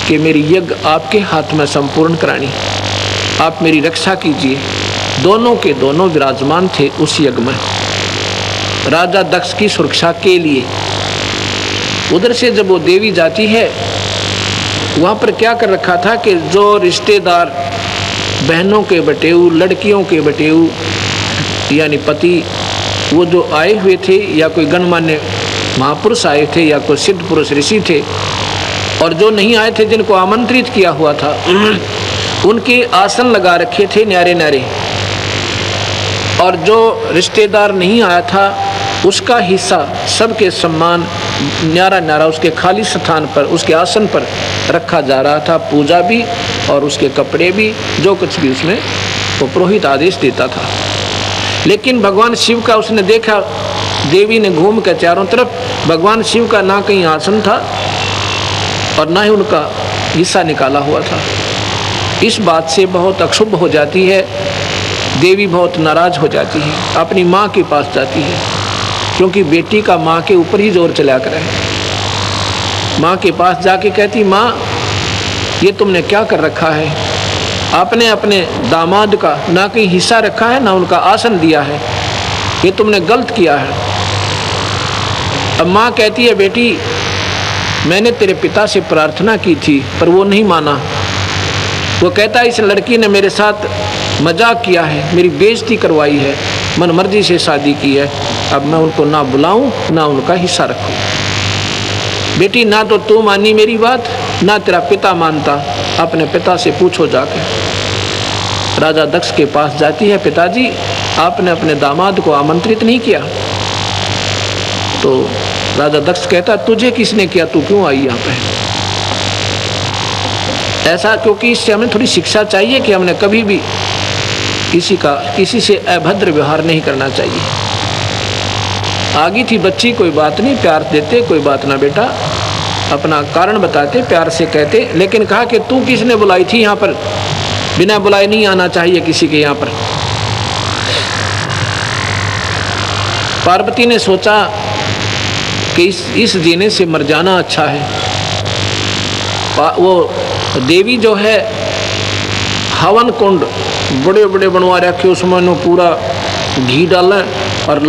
S1: कि मेरी यज्ञ आपके हाथ में संपूर्ण करानी, आप मेरी रक्षा कीजिए। दोनों के दोनों विराजमान थे उस यज्ञ में राजा दक्ष की सुरक्षा के लिए। उधर से जब वो देवी जाती है, वहाँ पर क्या कर रखा था कि जो रिश्तेदार बहनों के बटेऊ, लड़कियों के बटेऊ यानी पति, वो जो आए हुए थे या कोई गणमान्य महापुरुष आए थे या कोई सिद्ध पुरुष ऋषि थे, और जो नहीं आए थे जिनको आमंत्रित किया हुआ था, उनके आसन लगा रखे थे न्यारे न्यारे, और जो रिश्तेदार नहीं आया था उसका हिस्सा सबके सम्मान न्यारा न्यारा उसके खाली स्थान पर, उसके आसन पर रखा जा रहा था। पूजा भी और उसके कपड़े भी, जो कुछ भी उसमें वो पुरोहित आदेश देता था। लेकिन भगवान शिव का उसने देखा, देवी ने घूम कर चारों तरफ, भगवान शिव का ना कहीं आसन था और ना ही उनका हिस्सा निकाला हुआ था। इस बात से बहुत अक्षुब्ध हो जाती है देवी, बहुत नाराज हो जाती है, अपनी माँ के पास जाती है, क्योंकि बेटी का माँ के ऊपर ही जोर चला कर है। माँ के पास जाके कहती, माँ ये तुमने क्या कर रखा है, आपने अपने दामाद का ना कहीं हिस्सा रखा है ना उनका आसन दिया है, ये तुमने गलत किया है। अब माँ कहती है, बेटी मैंने तेरे पिता से प्रार्थना की थी पर वो नहीं माना, वो कहता है इस लड़की ने मेरे साथ मजाक किया है, मेरी बेइज्जती करवाई है, मनमर्जी से शादी की है, अब मैं उनको ना बुलाऊं ना उनका हिस्सा रखूं। बेटी ना तो तू मानी मेरी बात, ना तेरा पिता मानता, अपने पिता से पूछो जाके। राजा दक्ष के पास जाती है, पिताजी आपने अपने दामाद को आमंत्रित नहीं किया। तो राजा दक्ष कहता, तुझे किसने किया, तू क्यों आई यहाँ पे? ऐसा क्योंकि इससे हमें थोड़ी शिक्षा चाहिए कि हमने कभी भी किसी से अभद्र व्यवहार नहीं करना चाहिए। आगी थी बच्ची, कोई बात नहीं, प्यार देते, कोई बात ना बेटा, अपना कारण बताते, प्यार से कहते। लेकिन कहा कि तू किसने बुलाई थी यहाँ पर, बिना बुलाए नहीं आना चाहिए किसी के यहाँ पर। पार्वती ने सोचा कि इस जीने से मर जाना अच्छा है। वो देवी जो है हवन कुंड बड़े बड़े बनवा रखे, उसमें नो पूरा घी डालें और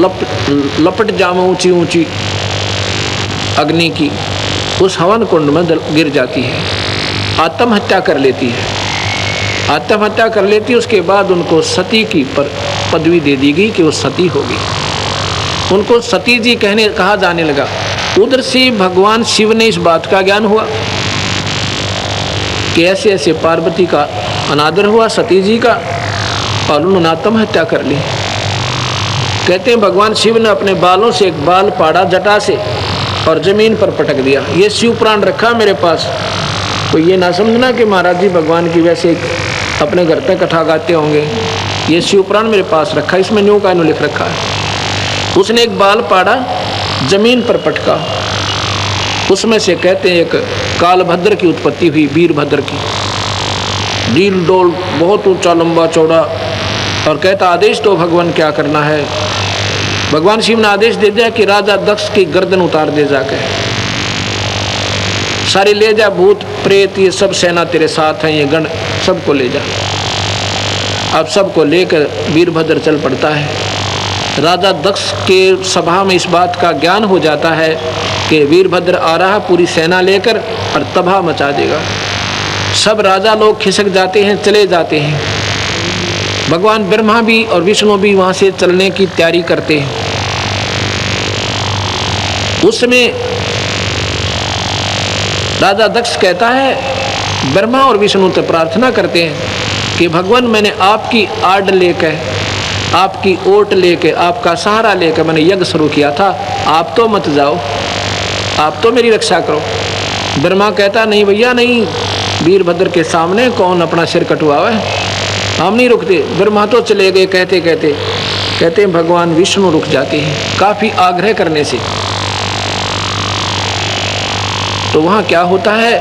S1: लपट जामे ऊंची ऊंची अग्नि की, उस हवन कुंड में गिर जाती है, आत्महत्या कर लेती है। आत्महत्या कर लेती, उसके बाद उनको सती की पदवी दे दी गई कि वो सती होगी। उनको सती जी कहा जाने लगा। उधर से भगवान शिव ने इस बात का ज्ञान हुआ कि ऐसे ऐसे पार्वती का अनादर हुआ सती जी का, और उन्होंने आत्महत्या कर ली। कहते हैं भगवान शिव ने अपने बालों से एक बाल पाड़ा जटा से और जमीन पर पटक दिया। ये शिव पुराण रखा मेरे पास, तो ये ना समझना कि महाराज जी भगवान की वैसे अपने घर पे कथा गाते होंगे। ये शिव पुराण मेरे पास रखा, इसमें न्यू का लिख रखा है। उसने एक बाल पाड़ा, जमीन पर पटका, उसमें से कहते हैं एक कालभद्र की उत्पत्ति हुई, वीरभद्र की। डील डोल बहुत ऊंचा लंबा चौड़ा, और कहता आदेश तो भगवान क्या करना है। भगवान शिव ने आदेश दे दिया कि राजा दक्ष की गर्दन उतार दे जाकर, सारी ले जा, भूत प्रेत ये सब सेना तेरे साथ हैं, ये गण सबको ले जा। अब सबको लेकर वीरभद्र चल पड़ता है। राजा दक्ष के सभा में इस बात का ज्ञान हो जाता है कि वीरभद्र आ रहा पूरी सेना लेकर और तबाह मचा देगा। सब राजा लोग खिसक जाते हैं, चले जाते हैं। भगवान ब्रह्मा भी और विष्णु भी वहाँ से चलने की तैयारी करते हैं। उसमें राजा दक्ष कहता है, ब्रह्मा और विष्णु तो प्रार्थना करते हैं कि भगवान मैंने आपकी आड़ लेकर, आपकी ओट लेके, आपका सहारा लेकर मैंने यज्ञ शुरू किया था, आप तो मत जाओ, आप तो मेरी रक्षा करो। ब्रह्मा कहता नहीं भैया नहीं, वीरभद्र के सामने कौन अपना सिर कटवावे, हम नहीं रुकते। ब्रह्मा तो चले गए। कहते हैं भगवान विष्णु रुक जाते हैं काफी आग्रह करने से। तो वहाँ क्या होता है,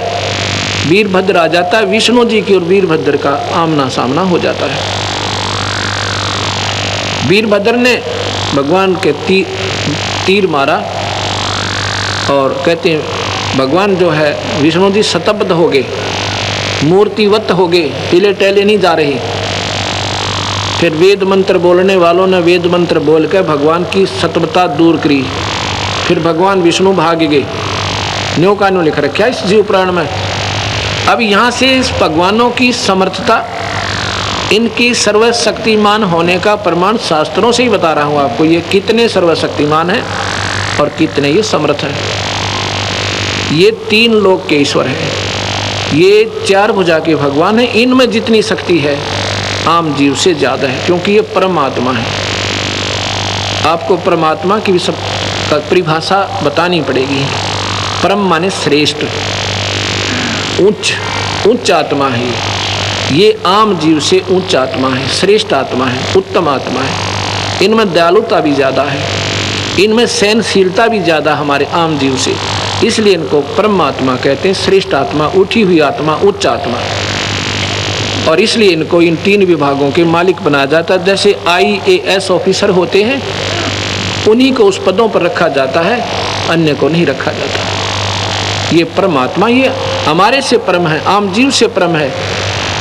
S1: वीरभद्र आ जाता है, विष्णु जी की और वीरभद्र का आमना सामना हो जाता है। वीरभद्र ने भगवान के तीर मारा, और कहते हैं भगवान जो है विष्णु जी शतबद्ध हो गए, मूर्तिवत हो गए, हिले टहले नहीं जा रही। फिर वेद मंत्र बोलने वालों ने वेद मंत्र बोल कर भगवान की शतबता दूर करी। फिर भगवान विष्णु भाग गए। न्यो का न्यो लिख रखा है इस जीव पुराण में। अब यहाँ से इस भगवानों की समर्थता, इनकी सर्वशक्तिमान होने का प्रमाण शास्त्रों से ही बता रहा हूँ आपको। ये कितने सर्वशक्तिमान हैं और कितने ये समर्थ हैं। ये तीन लोक के ईश्वर हैं, ये चार भुजा के भगवान हैं। इनमें जितनी शक्ति है आम जीव से ज़्यादा है, क्योंकि ये परमात्मा है। आपको परमात्मा की भी सब परिभाषा बतानी पड़ेगी। परम माने श्रेष्ठ, उच्च आत्मा है। ये आम जीव से उच्च आत्मा है, श्रेष्ठ आत्मा है, उत्तम आत्मा है। इनमें दयालुता भी ज़्यादा है, इनमें सहनशीलता भी ज़्यादा हमारे आम जीव से, इसलिए इनको परमात्मा कहते हैं, श्रेष्ठ आत्मा, उठी हुई आत्मा, उच्च आत्मा। और इसलिए इनको इन तीन विभागों के मालिक बनाया जाता है। जैसे IAS ऑफिसर होते हैं, उन्हीं को उस पदों पर रखा जाता है, अन्य को नहीं रखा जाता। ये परमात्मा ये हमारे से परम है, आम जीव से परम है,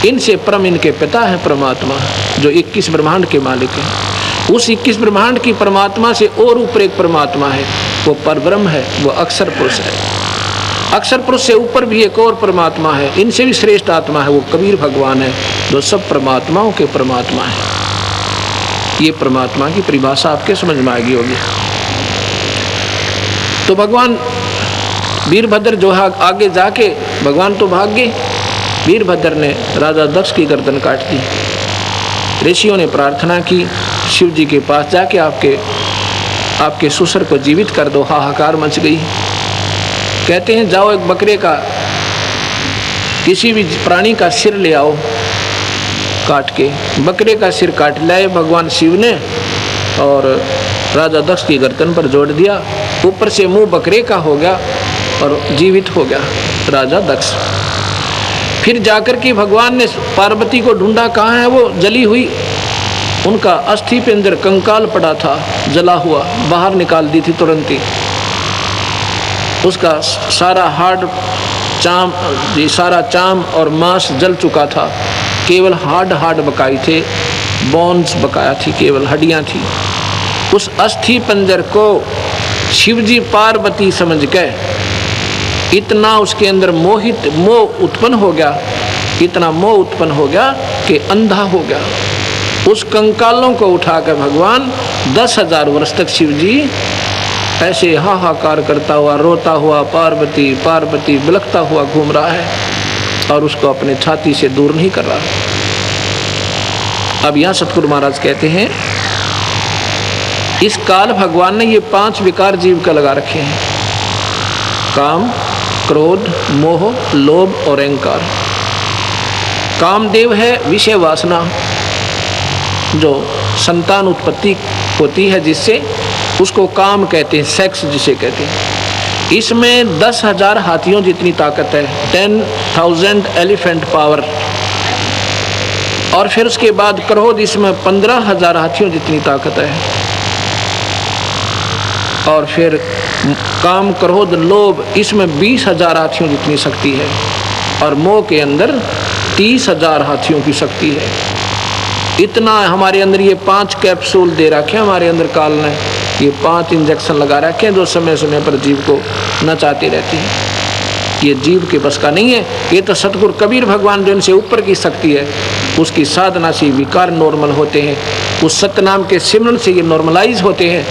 S1: इनसे परम इनके पिता है परमात्मा, जो 21 ब्रह्मांड के मालिक हैं। उस 21 ब्रह्मांड की परमात्मा से और ऊपर एक परमात्मा है, वो परब्रह्म है, वो अक्षर पुरुष है। अक्षर पुरुष से ऊपर भी एक और परमात्मा है, इनसे भी श्रेष्ठ आत्मा है, वो कबीर भगवान है, जो सब परमात्माओं के परमात्मा है। ये परमात्मा की परिभाषा आपके समझ में आएगी होगी। तो भगवान वीरभद्र जो है आगे जाके, भगवान तो भाग गए, वीरभद्र ने राजा दक्ष की गर्दन काट दी। ऋषियों ने प्रार्थना की शिव जी के पास जाके, आपके ससुर को जीवित कर दो। हाहाकार मच गई। कहते हैं जाओ एक बकरे का, किसी भी प्राणी का सिर ले आओ काट के। बकरे का सिर काट लाए भगवान शिव ने और राजा दक्ष की गर्दन पर जोड़ दिया। ऊपर से मुंह बकरे का हो गया और जीवित हो गया राजा दक्ष। फिर जाकर के भगवान ने पार्वती को ढूंढा, कहाँ है वो जली हुई। उनका अस्थि पिंजर कंकाल पड़ा था, जला हुआ, बाहर निकाल दी थी तुरंत ही। उसका सारा हाड़ चाम और मांस जल चुका था। केवल हाड बकाई थे, बोन्स बकाया थी, केवल हड्डियां थी। उस अस्थि पंजर को शिवजी पार्वती समझ के इतना उसके अंदर मोह उत्पन्न हो गया, इतना मोह उत्पन्न हो गया कि अंधा हो गया। उस कंकालों को उठाकर भगवान 10,000 वर्ष तक शिवजी ऐसे हाहाकार करता हुआ, रोता हुआ, पार्वती पार्वती बिलखता हुआ घूम रहा है और उसको अपने छाती से दूर नहीं कर रहा। अब यहाँ सतगुरु महाराज कहते हैं, इस काल भगवान ने ये 5 विकार जीव का लगा रखे हैं, काम, क्रोध, मोह, लोभ और अहंकार। कामदेव है विषय वासना, जो संतान उत्पत्ति होती है जिससे, उसको काम कहते हैं, सेक्स जिसे कहते हैं। इसमें 10,000 हाथियों जितनी ताकत है, 10,000 एलिफेंट पावर। और फिर उसके बाद क्रोध, इसमें 15,000 हाथियों जितनी ताकत है। और फिर काम, क्रोध, लोभ, इसमें 20,000 हाथियों जितनी शक्ति है। और मोह के अंदर 30,000 हाथियों की शक्ति है। इतना हमारे अंदर ये 5 कैप्सूल दे रखे हैं हमारे अंदर काल ने, ये 5 इंजेक्शन लगा रखे हैं जो समय समय पर जीव को नचाते रहते हैं। ये जीव के बस का नहीं है, ये तो सतगुरु कबीर भगवान जो इनसे ऊपर की शक्ति है, उसकी साधना से विकार नॉर्मल होते हैं, उस सतनाम के सिमरन से ये नॉर्मलाइज होते हैं।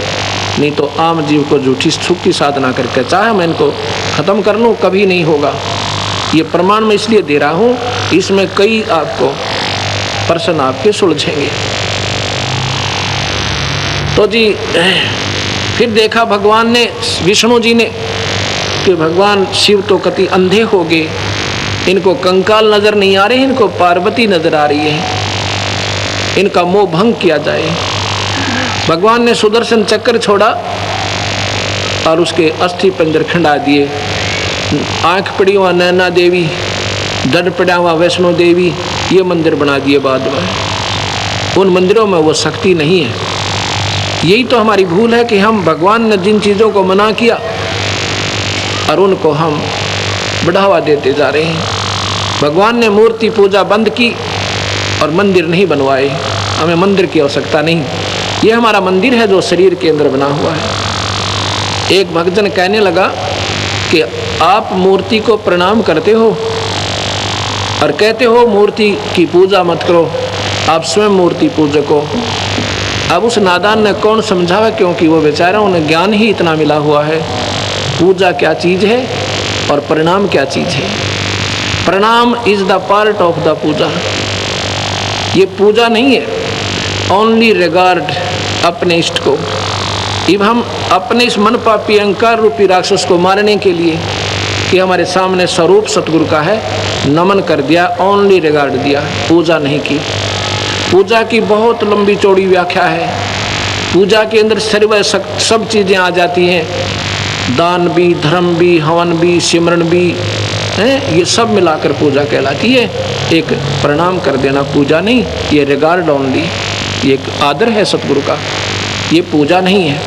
S1: नहीं तो आम जीव को झूठी सुख की साधना करके चाहे मैं इनको खत्म कर लूँ, कभी नहीं होगा। ये प्रमाण मैं इसलिए दे रहा हूँ, इसमें कई आपको प्रश्न आपके सुलझेंगे। तो जी फिर देखा भगवान ने, विष्णु जी ने, कि भगवान शिव तो कति अंधे हो गए, इनको कंकाल नजर नहीं आ रहे, इनको पार्वती नजर आ रही है, इनका मोह भंग किया जाए। भगवान ने सुदर्शन चक्र छोड़ा और उसके अस्थि पंजर खंडा दिए। आंख पड़ी हुआ नैना देवी, डर पड़ा हुआ वैष्णो देवी, ये मंदिर बना दिए बाद में। उन मंदिरों में वो शक्ति नहीं है। यही तो हमारी भूल है कि हम, भगवान ने जिन चीज़ों को मना किया और उनको हम बढ़ावा देते जा रहे हैं। भगवान ने मूर्ति पूजा बंद की और मंदिर नहीं बनवाए। हमें मंदिर की आवश्यकता नहीं, ये हमारा मंदिर है जो शरीर के अंदर बना हुआ है। एक भक्तजन कहने लगा कि आप मूर्ति को प्रणाम करते हो और कहते हो मूर्ति की पूजा मत करो, आप स्वयं मूर्ति पूजक हो। अब उस नादान ने कौन समझावे, क्योंकि वो बेचारा, उन्हें ज्ञान ही इतना मिला हुआ है, पूजा क्या चीज़ है और प्रणाम क्या चीज़ है। Pranam is the part of the puja, ये पूजा नहीं है। ओनली रिगार्ड अपने इष्ट को। अब हम अपने इस मन पापी अहंकार रूपी राक्षस को मारने के लिए, कि हमारे सामने स्वरूप सतगुरु का है, नमन कर दिया, ओनली रिगार्ड दिया, पूजा नहीं की। पूजा की बहुत लंबी चौड़ी व्याख्या है। पूजा के अंदर सर्व सब चीज़ें आ जाती हैं, दान भी, धर्म भी, हवन भी, सिमरन भी है, ये सब मिलाकर पूजा कहलाती है। एक प्रणाम कर देना पूजा नहीं, ये रिगार्ड ओनली, ये एक आदर है सतगुरु का, ये पूजा नहीं है।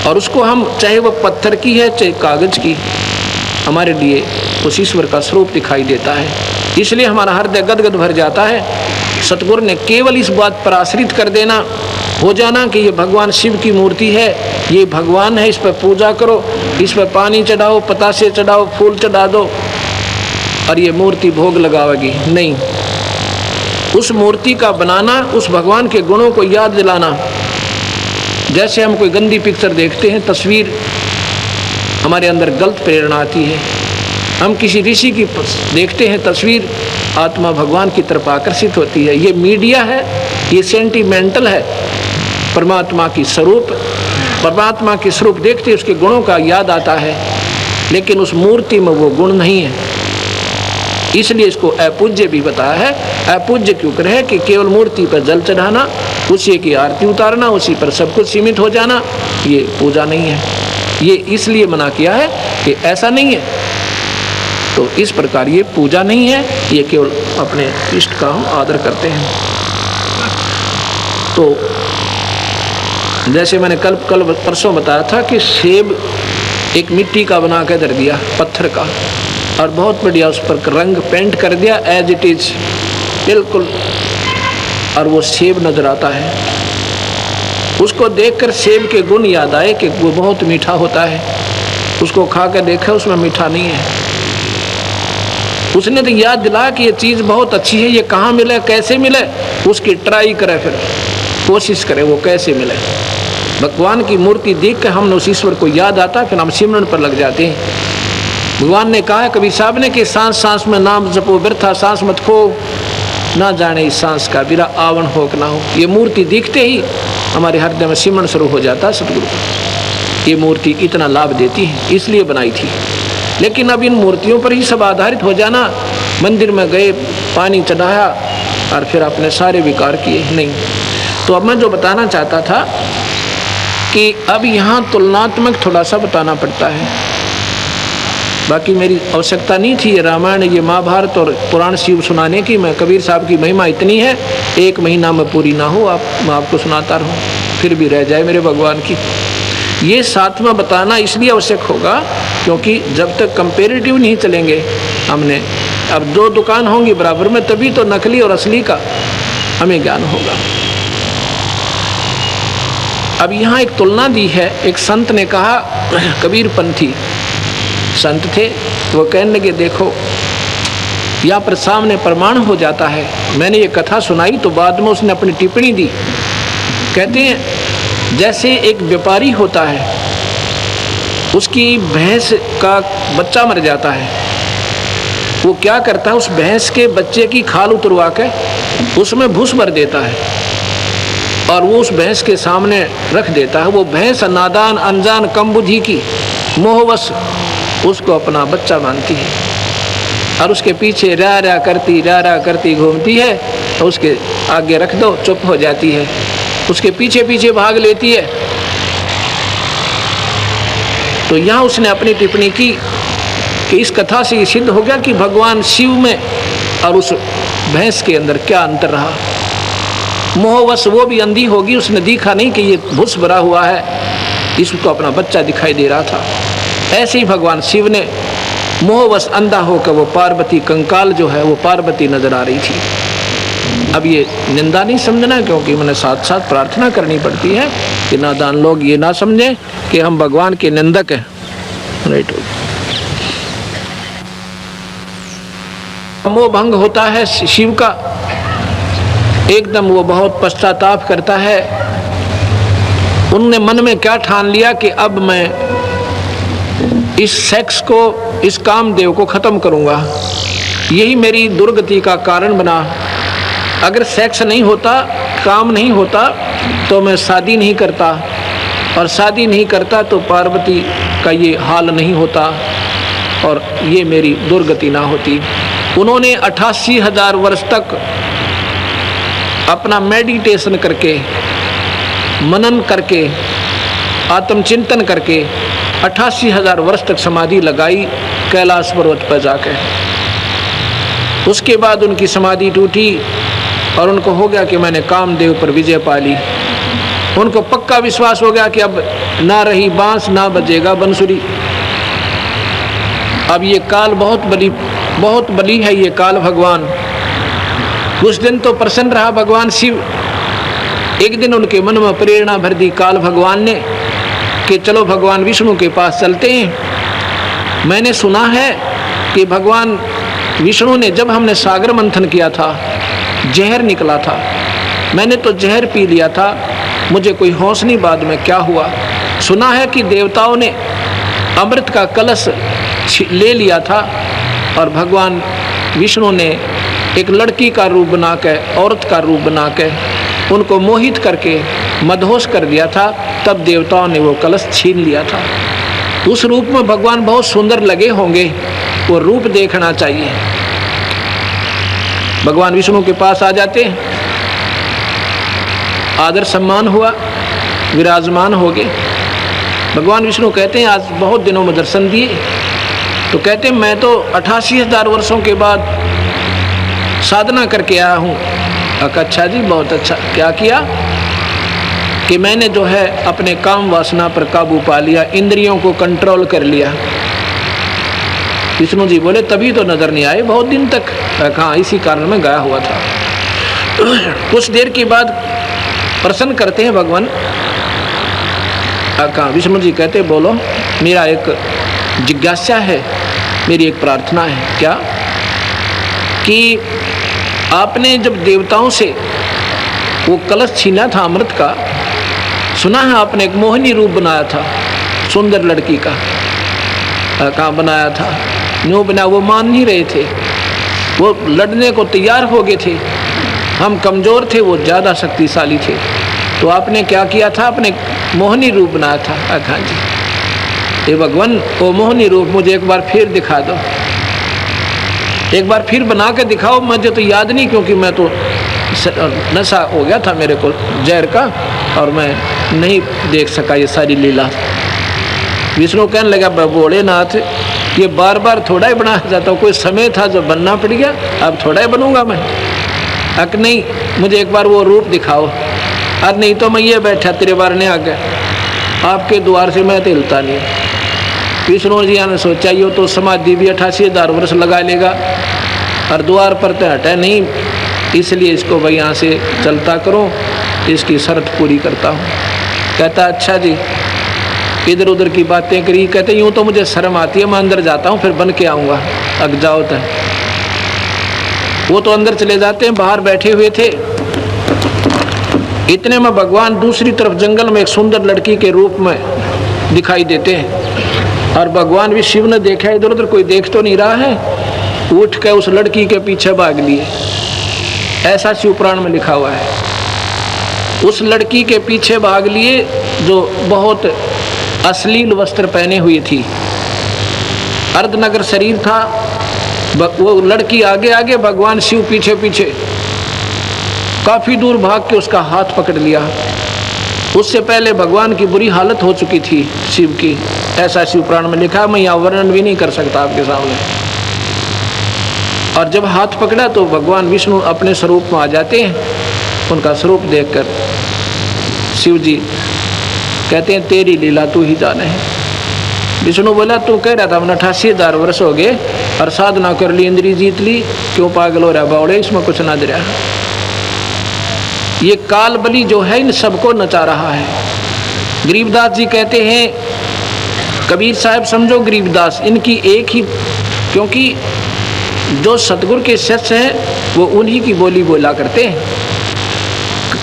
S1: और उसको हम, चाहे वो पत्थर की है चाहे कागज की, हमारे लिए उस ईश्वर का स्वरूप दिखाई देता है। इसलिए हमारा हृदय गदगद भर जाता है। सतगुरु ने केवल इस बात पर आश्रित कर देना, हो जाना कि ये भगवान शिव की मूर्ति है, ये भगवान है, इस पर पूजा करो, इस पर पानी चढ़ाओ, पतासे चढ़ाओ, फूल चढ़ा दो और ये मूर्ति भोग लगावेगी। नहीं, उस मूर्ति का बनाना, उस भगवान के गुणों को याद दिलाना। जैसे हम कोई गंदी पिक्चर देखते हैं, तस्वीर, हमारे अंदर गलत प्रेरणा आती है। हम किसी ऋषि की देखते हैं तस्वीर, आत्मा भगवान की तरफ आकर्षित होती है। ये मीडिया है, ये सेंटिमेंटल है। परमात्मा की स्वरूप, परमात्मा के स्वरूप देखते उसके गुणों का याद आता है, लेकिन उस मूर्ति में वो गुण नहीं है। इसलिए इसको अपूज्य भी बताया है। अपूज्य क्यों करे कि केवल मूर्ति पर जल चढ़ाना, उसी की आरती उतारना, उसी पर सब कुछ सीमित हो जाना, ये पूजा नहीं है। ये इसलिए मना किया है कि ऐसा नहीं है। तो इस प्रकार ये पूजा नहीं है, ये केवल अपने इष्ट का हम आदर करते हैं। तो जैसे मैंने कल परसों बताया था कि सेब एक मिट्टी का बना के धर दिया, पत्थर का, और बहुत बढ़िया उस पर रंग पेंट कर दिया एज इट इज, बिल्कुल, और वो सेब नजर आता है। उसको देखकर सेब के गुण याद आए कि वो बहुत मीठा होता है। उसको खा कर देखा, उसमें मीठा नहीं है। उसने तो याद दिलाया कि ये चीज़ बहुत अच्छी है, ये कहाँ मिले, कैसे मिले, उसकी ट्राई करे, फिर कोशिश करे वो कैसे मिले। भगवान की मूर्ति देख कर हमने उस ईश्वर को याद आता, फिर हम सिमरन पर लग जाते हैं। भगवान ने कहा है कबीर साहब ने कि सांस सांस में नाम जपो, व्यर्था सांस मत खो, ना जाने इस सांस का बिरा आवन हो कि ना हो। ये मूर्ति दिखते ही हमारे हृदय में सिमरन शुरू हो जाता है सतगुरु। ये मूर्ति इतना लाभ देती है, इसलिए बनाई थी। लेकिन अब इन मूर्तियों पर ही सब आधारित हो जाना, मंदिर में गए, पानी चढ़ाया और फिर अपने सारे विकार किए, नहीं। तो अब मैं जो बताना चाहता था कि अब यहाँ तुलनात्मक थोड़ा सा बताना पड़ता है। बाकी मेरी आवश्यकता नहीं थी ये रामायण, ये महाभारत और पुराण शिव सुनाने की। मैं कबीर साहब की महिमा इतनी है, 1 महीना में पूरी ना हो, मैं आपको सुनाता रहूँ, फिर भी रह जाए मेरे भगवान की। ये 7वां बताना इसलिए आवश्यक होगा क्योंकि जब तक कंपेरेटिव नहीं चलेंगे हमने, अब 2 दुकान होंगी बराबर में, तभी तो नकली और असली का हमें ज्ञान होगा। अब यहाँ एक तुलना दी है। एक संत ने कहा, कबीर पंथी संत थे, वो कहने लगे देखो यहाँ पर सामने प्रमाण हो जाता है। मैंने ये कथा सुनाई तो बाद में उसने अपनी टिप्पणी दी। कहते हैं जैसे एक व्यापारी होता है, उसकी भैंस का बच्चा मर जाता है, वो क्या करता है, उस भैंस के बच्चे की खाल उतरवा के उसमें भूस भर देता है और वो उस भैंस के सामने रख देता है। वो भैंस नादान, अनजान, कम बुद्धि की, मोहवश उसको अपना बच्चा मानती है और उसके पीछे रा रा करती घूमती है। तो उसके आगे रख दो, चुप हो जाती है, उसके पीछे पीछे भाग लेती है। तो यहाँ उसने अपनी टिप्पणी की कि इस कथा से ये सिद्ध हो गया कि भगवान शिव में और उस भैंस के अंदर क्या अंतर रहा। मोहवश वो भी अंधी होगी, उसने देखा नहीं कि ये भूस भरा हुआ है, इसको अपना बच्चा दिखाई दे रहा था। ऐसे ही भगवान शिव ने मोहवश अंधा होकर वो पार्वती कंकाल जो है वो पार्वती नजर आ रही थी। अब ये निंदा नहीं समझना, क्योंकि मैंने साथ साथ प्रार्थना करनी पड़ती है कि नादान लोग ये ना समझें कि हम भगवान के निंदक हैं। राइट, मोह भंग होता है शिव का, एकदम वो बहुत पश्चाताप करता है। उनने मन में क्या ठान लिया कि अब मैं इस सेक्स को, इस कामदेव को खत्म करूंगा, यही मेरी दुर्गति का कारण बना। अगर सेक्स नहीं होता, काम नहीं होता तो मैं शादी नहीं करता, और शादी नहीं करता तो पार्वती का ये हाल नहीं होता और ये मेरी दुर्गति ना होती। उन्होंने 88,000 वर्ष तक अपना मेडिटेशन करके, मनन करके, आत्मचिंतन करके 88,000 वर्ष तक समाधि लगाई कैलाश पर्वत पर जाकर। उसके बाद उनकी समाधि टूटी और उनको हो गया कि मैंने कामदेव पर विजय पा ली। उनको पक्का विश्वास हो गया कि अब ना रही बांस, ना बजेगा बंसुरी। अब ये काल बहुत बली है ये काल भगवान। उस दिन तो प्रसन्न रहा भगवान शिव। एक दिन उनके मन में प्रेरणा भर दी काल भगवान ने कि चलो भगवान विष्णु के पास चलते हैं। मैंने सुना है कि भगवान विष्णु ने, जब हमने सागर मंथन किया था, जहर निकला था। मैंने तो जहर पी लिया था, मुझे कोई होश नहीं बाद में क्या हुआ। सुना है कि देवताओं ने अमृत का कलश ले लिया था और भगवान विष्णु ने एक लड़की का रूप बना के, औरत का रूप बना के उनको मोहित करके मदहोश कर दिया था। तब देवताओं ने वो कलश छीन लिया था। उस रूप में भगवान बहुत सुंदर लगे होंगे, वो रूप देखना चाहिए। भगवान विष्णु के पास आ जाते हैं, आदर सम्मान हुआ, विराजमान हो गए। भगवान विष्णु कहते हैं आज बहुत दिनों में दर्शन दिए। तो कहते हैं मैं तो 88,000 वर्षों के बाद साधना करके आया हूँ। अच्छा जी, बहुत अच्छा। क्या किया? कि मैंने जो है अपने काम वासना पर काबू पा लिया, इंद्रियों को कंट्रोल कर लिया। विष्णु जी बोले तभी तो नजर नहीं आए बहुत दिन तक। कहाँ, इसी कारण में गया हुआ था। कुछ देर के बाद प्रसन्न करते हैं भगवान। कहाँ, विष्णु जी कहते बोलो, मेरा एक जिज्ञासा है, मेरी एक प्रार्थना है। क्या? कि आपने जब देवताओं से वो कलश छीना था अमृत का, सुना है आपने एक मोहिनी रूप बनाया था, सुंदर लड़की का। कहाँ बनाया था? न्यू बना, वो मान नहीं रहे थे, वो लड़ने को तैयार हो गए थे। हम कमज़ोर थे, वो ज़्यादा शक्तिशाली थे। तो आपने क्या किया था? आपने मोहिनी रूप बनाया था। हाँ जी, हे भगवान, वो मोहिनी रूप मुझे एक बार फिर दिखा दो, एक बार फिर बना के दिखाओ। मुझे तो याद नहीं, क्योंकि मैं तो नशा हो गया था मेरे को जहर का, और मैं नहीं देख सका ये सारी लीला। विष्णु कहने लगा, भोलेनाथ, ये बार बार थोड़ा ही बनाया जाता, कोई समय था जो बनना पड़ गया, अब थोड़ा ही बनूंगा मैं। अक नहीं, मुझे एक बार वो रूप दिखाओ। अरे नहीं तो मैं ये बैठा तेरे बार ने आके, आपके द्वार से मैं तो हिलता नहीं। विष्णु जी ने सोचा यो तो समाधि भी 88,000 वर्ष लगा लेगा, और द्वार पर तो हटे नहीं, इसलिए इसको भाई यहाँ से चलता करो, इसकी शर्त पूरी करता हूँ। कहता अच्छा जी। इधर उधर की बातें करी। कहते यूँ तो मुझे शर्म आती है, मैं अंदर जाता हूँ, फिर बन के आऊँगा। अग जाओ तो वो तो अंदर चले जाते हैं। बाहर बैठे हुए थे, इतने में भगवान दूसरी तरफ जंगल में एक सुंदर लड़की के रूप में दिखाई देते हैं। और भगवान भी शिव ने देखा इधर उधर कोई देख तो नहीं रहा है, उठ के उस लड़की के पीछे भाग लिए। ऐसा शिव पुराण में लिखा हुआ है। उस लड़की के पीछे भाग लिए जो बहुत अश्लील वस्त्र पहने हुई थी, अर्धनगर शरीर था। वो लड़की आगे आगे, भगवान शिव पीछे पीछे। काफी दूर भाग के उसका हाथ पकड़ लिया। उससे पहले भगवान की बुरी हालत हो चुकी थी शिव की, ऐसा शिव पुराण में लिखा, मैं यहाँ वर्णन भी नहीं कर सकता आपके सामने। और जब हाथ पकड़ा तो भगवान विष्णु अपने स्वरूप में आ जाते हैं। उनका स्वरूप देखकर शिव जी कहते हैं तेरी लीला तू ही जाने है। विष्णु बोला तू कह रहा था मैंने 88,000 वर्ष हो गए और साधना कर ली, इंद्री जीत ली, क्यों पागल हो रहा बावड़े, इसमें कुछ ना दे रहा। ये काल बलि जो है इन सबको नचा रहा है। गरीबदास जी कहते हैं, कबीर साहब समझो गरीबदास इनकी एक ही, क्योंकि जो सतगुरु के शिष्य हैं वो उन्हीं की बोली बोला करते हैं।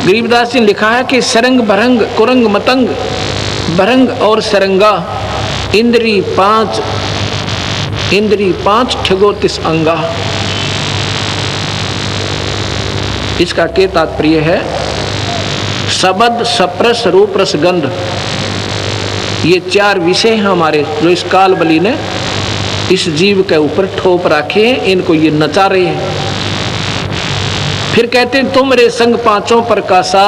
S1: गरीबदास जी ने लिखा है कि सरंग भरंग कुरंग मतंग भरंग और सरंगा इंद्री पांच ठगो तिस अंगा। इसका क्या तात्पर्य है? शब्द सप्रस रूप रस गंध, ये 4 विषय हैं हमारे, जो इस काल बलि ने इस जीव के ऊपर ठोप रखे हैं, इनको ये नचा रहे हैं। फिर कहते हैं तुम रे संग पांचों प्रकाशा,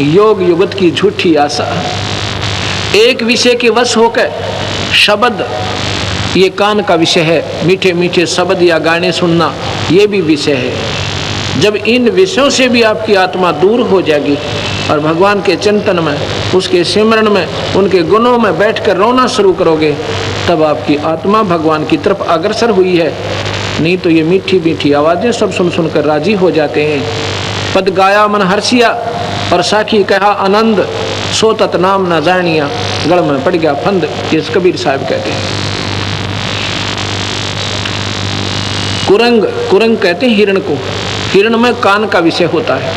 S1: योग युगत की झूठी आशा। एक विषय के वश होकर शब्द, ये कान का विषय है, मीठे मीठे शब्द या गाने सुनना ये भी विषय है। जब इन विषयों से भी आपकी आत्मा दूर हो जाएगी और भगवान के चिंतन में, उसके सिमरन में, उनके गुणों में बैठकर रोना शुरू करोगे, तब आपकी आत्मा भगवान की तरफ अग्रसर हुई है। नहीं तो ये मीठी मीठी आवाज़ें सब सुन सुनकर राजी हो जाते हैं। पद गाया मन हर्षिया और साखी कहा आनंद, सो तत नाम न जानिया, गढ़ में पड़ गया फंद, ये कबीर साहब कहते हैं। कुरंग, कुरंग कहते हैं हिरण को। हिरण में कान का विषय होता है।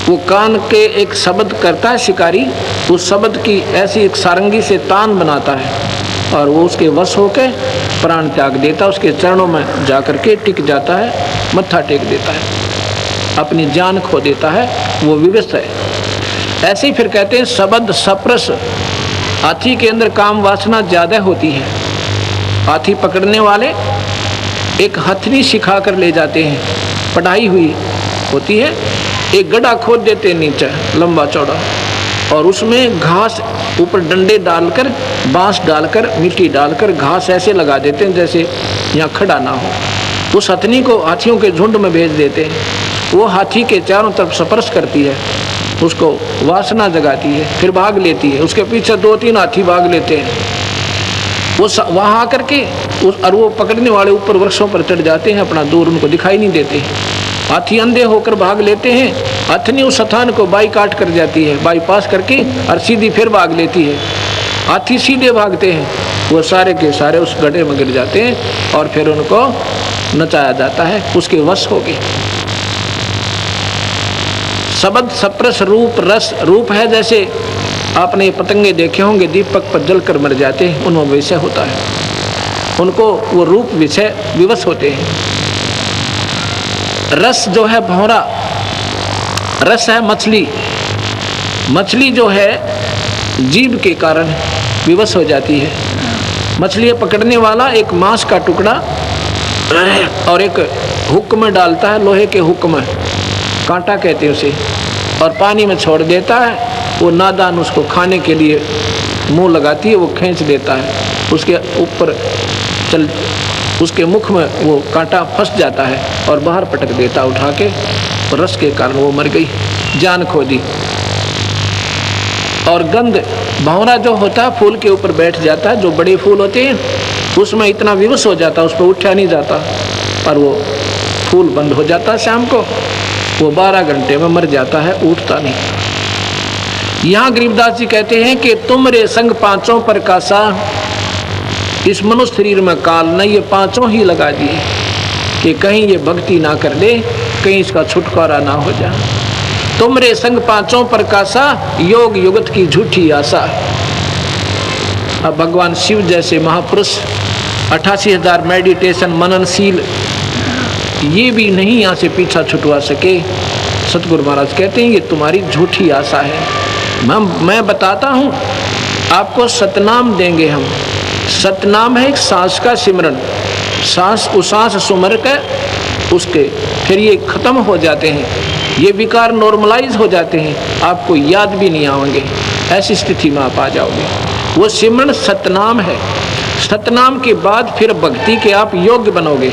S1: वो कान के एक शब्द करता है शिकारी, उस शब्द की ऐसी एक सारंगी से तान बनाता है और वो उसके वश होकर प्राण त्याग देता, उसके चरणों में जाकर के टिक जाता है, मत्था टेक देता है, अपनी जान खो देता है, वो विवश है। ऐसे ही फिर कहते हैं शब्द सप्रस, हाथी के अंदर काम वासना ज़्यादा होती है। हाथी पकड़ने वाले एक हथनी सिखा कर ले जाते हैं, पढ़ाई हुई होती है, एक गड्ढा खोद देते हैं नीचे लंबा चौड़ा, और उसमें घास ऊपर डंडे डालकर, बांस डालकर, मिट्टी डालकर घास ऐसे लगा देते हैं जैसे यहाँ खड़ा ना हो। उस हथनी को हाथियों के झुंड में भेज देते हैं। वो हाथी के चारों तरफ स्पर्श करती है, उसको वासना जगाती है, फिर भाग लेती है। उसके पीछे 2-3 हाथी भाग लेते हैं। वो वहाँ आकर के और वो पकड़ने वाले ऊपर वृक्षों पर चढ़ जाते हैं, अपना दूर उनको दिखाई नहीं देते। हाथी अंधे होकर भाग लेते हैं, हथनी उस स्थान को बाई काट कर जाती है, बाईपास करके और सीधी फिर भाग लेती है। हाथी सीधे भागते हैं, वो सारे के सारे उस गड्ढे में गिर जाते हैं और फिर उनको नचाया जाता है, उसके वश हो गए। शब्द सप्रस रूप रस, रूप है जैसे आपने पतंगे देखे होंगे दीपक पर जलकर मर जाते हैं, उनमें विषय होता है, उनको वो रूप विषय विवश होते हैं। रस जो है भौरा, रस है मछली, मछली जो है जीभ के कारण विवश हो जाती है। मछली पकड़ने वाला एक मांस का टुकड़ा और एक हुक में डालता है, लोहे के हुक में, कांटा कहते हैं उसे, और पानी में छोड़ देता है। वो नादान उसको खाने के लिए मुंह लगाती है, वो खींच देता है, उसके ऊपर चल उसके मुख में वो कांटा फंस जाता है और बाहर पटक देता उठा के, रस के कारण वो मर गई, जान खो दी। और गंध, भंवरा जो होता है फूल के ऊपर बैठ जाता है, जो बड़े फूल होते हैं उसमें इतना विवश हो जाता है, उस पर उठा नहीं जाता और वो फूल बंद हो जाता है शाम को, वो 12 घंटे में मर जाता है, उठता नहीं। यहाँ गरीबदास जी कहते हैं कि तुमरे संग पांचों पर कासा, इस मनुष्य शरीर में काल ने ये पांचों ही लगा दिए कि कहीं ये भक्ति ना कर ले, कहीं इसका छुटकारा ना हो जाए। तुमरे संग पांचों पर कासा, योग युगत की झूठी आशा। अब भगवान शिव जैसे महापुरुष 88,000 मेडिटेशन मननशील, ये भी नहीं यहाँ से पीछा छुटवा सके। सतगुरु महाराज कहते हैं ये तुम्हारी झूठी आशा है। मैं बताता हूँ आपको, सतनाम देंगे हम। सतनाम है एक सांस का सिमरन, सांस उसांस सुमर के उसके फिर ये खत्म हो जाते हैं, ये विकार नॉर्मलाइज हो जाते हैं, आपको याद भी नहीं आएंगे, ऐसी स्थिति में आप आ जाओगे। वो सिमरन सतनाम है। सतनाम के बाद फिर भक्ति के आप योग्य बनोगे,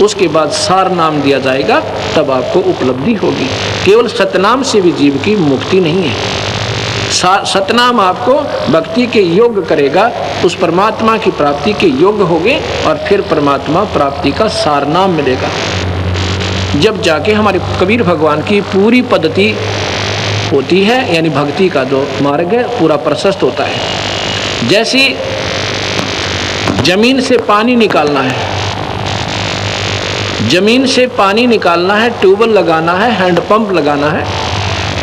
S1: उसके बाद सार नाम दिया जाएगा, तब आपको उपलब्धि होगी। केवल सतनाम से भी जीव की मुक्ति नहीं है, सतनाम आपको भक्ति के योग्य करेगा, उस परमात्मा की प्राप्ति के योग्य होगे और फिर परमात्मा प्राप्ति का सार नाम मिलेगा। जब जाके हमारे कबीर भगवान की पूरी पद्धति होती है, यानी भक्ति का जो मार्ग है पूरा प्रशस्त होता है। जैसे जमीन से पानी निकालना है, जमीन से पानी निकालना है, ट्यूबवेल लगाना है, हैंडपंप लगाना है,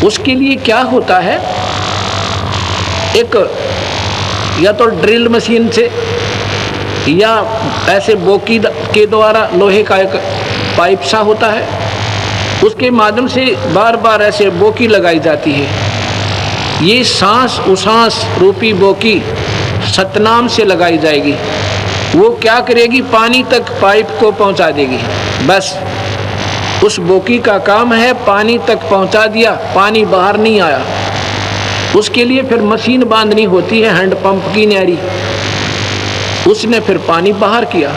S1: उसके लिए क्या होता है, एक या तो ड्रिल मशीन से या ऐसे बोकी के द्वारा लोहे का एक पाइप सा होता है, उसके माध्यम से बार बार ऐसे बोकी लगाई जाती है। ये सांस उसांस रूपी बोकी सतनाम से लगाई जाएगी। वो क्या करेगी, पानी तक पाइप को पहुंचा देगी। बस उस बोकी का काम है पानी तक पहुंचा दिया, पानी बाहर नहीं आया। उसके लिए फिर मशीन बांधनी होती है, हैंडपंप की न्यारी, उसने फिर पानी बाहर किया।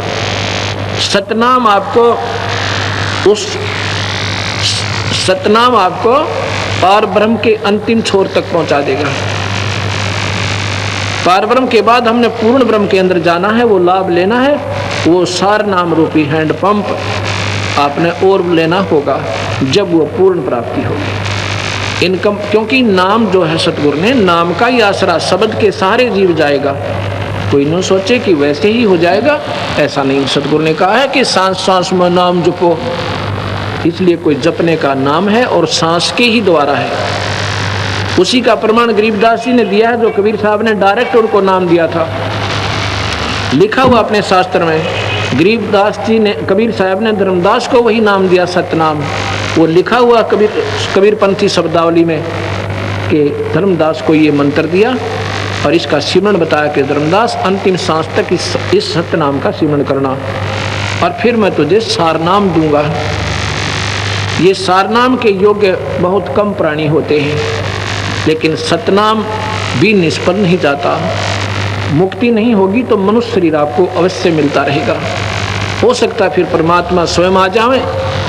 S1: सतनाम आपको उस सतनाम आपको पार ब्रह्म के अंतिम छोर तक पहुंचा देगा। पार ब्रह्म के बाद हमने पूर्ण ब्रह्म के अंदर जाना है, वो लाभ लेना है, वो सार नाम रूपी हैंडपंप आपने और लेना होगा जब वो पूर्ण प्राप्ति होगी। इनकम, क्योंकि नाम जो है सतगुरु ने, नाम का ही आसरा, शब्द के सहारे जीव जाएगा। कोई न सोचे कि वैसे ही हो जाएगा, ऐसा नहीं। सतगुरु ने कहा है कि सांस सांस में नाम जपो, इसलिए कोई जपने का नाम है और सांस के ही द्वारा है। उसी का प्रमाण गरीबदास जी ने दिया है, जो कबीर साहब ने डायरेक्ट उनको नाम दिया था। लिखा हुआ अपने शास्त्र में, गरीबदास जी ने, कबीर साहब ने धर्मदास को वही नाम दिया, सतनाम। वो लिखा हुआ कबीरपंथी शब्दावली में कि धर्मदास को ये मंत्र दिया और इसका सिमरन बताया कि धर्मदास अंतिम सांस तक इस सतनाम का सिमरन करना, और फिर मैं तुझे सारनाम दूंगा। ये सारनाम के योग्य बहुत कम प्राणी होते हैं, लेकिन सतनाम भी निष्फल नहीं जाता। मुक्ति नहीं होगी तो मनुष्य शरीर आपको अवश्य मिलता रहेगा। हो सकता है फिर परमात्मा स्वयं आ जाए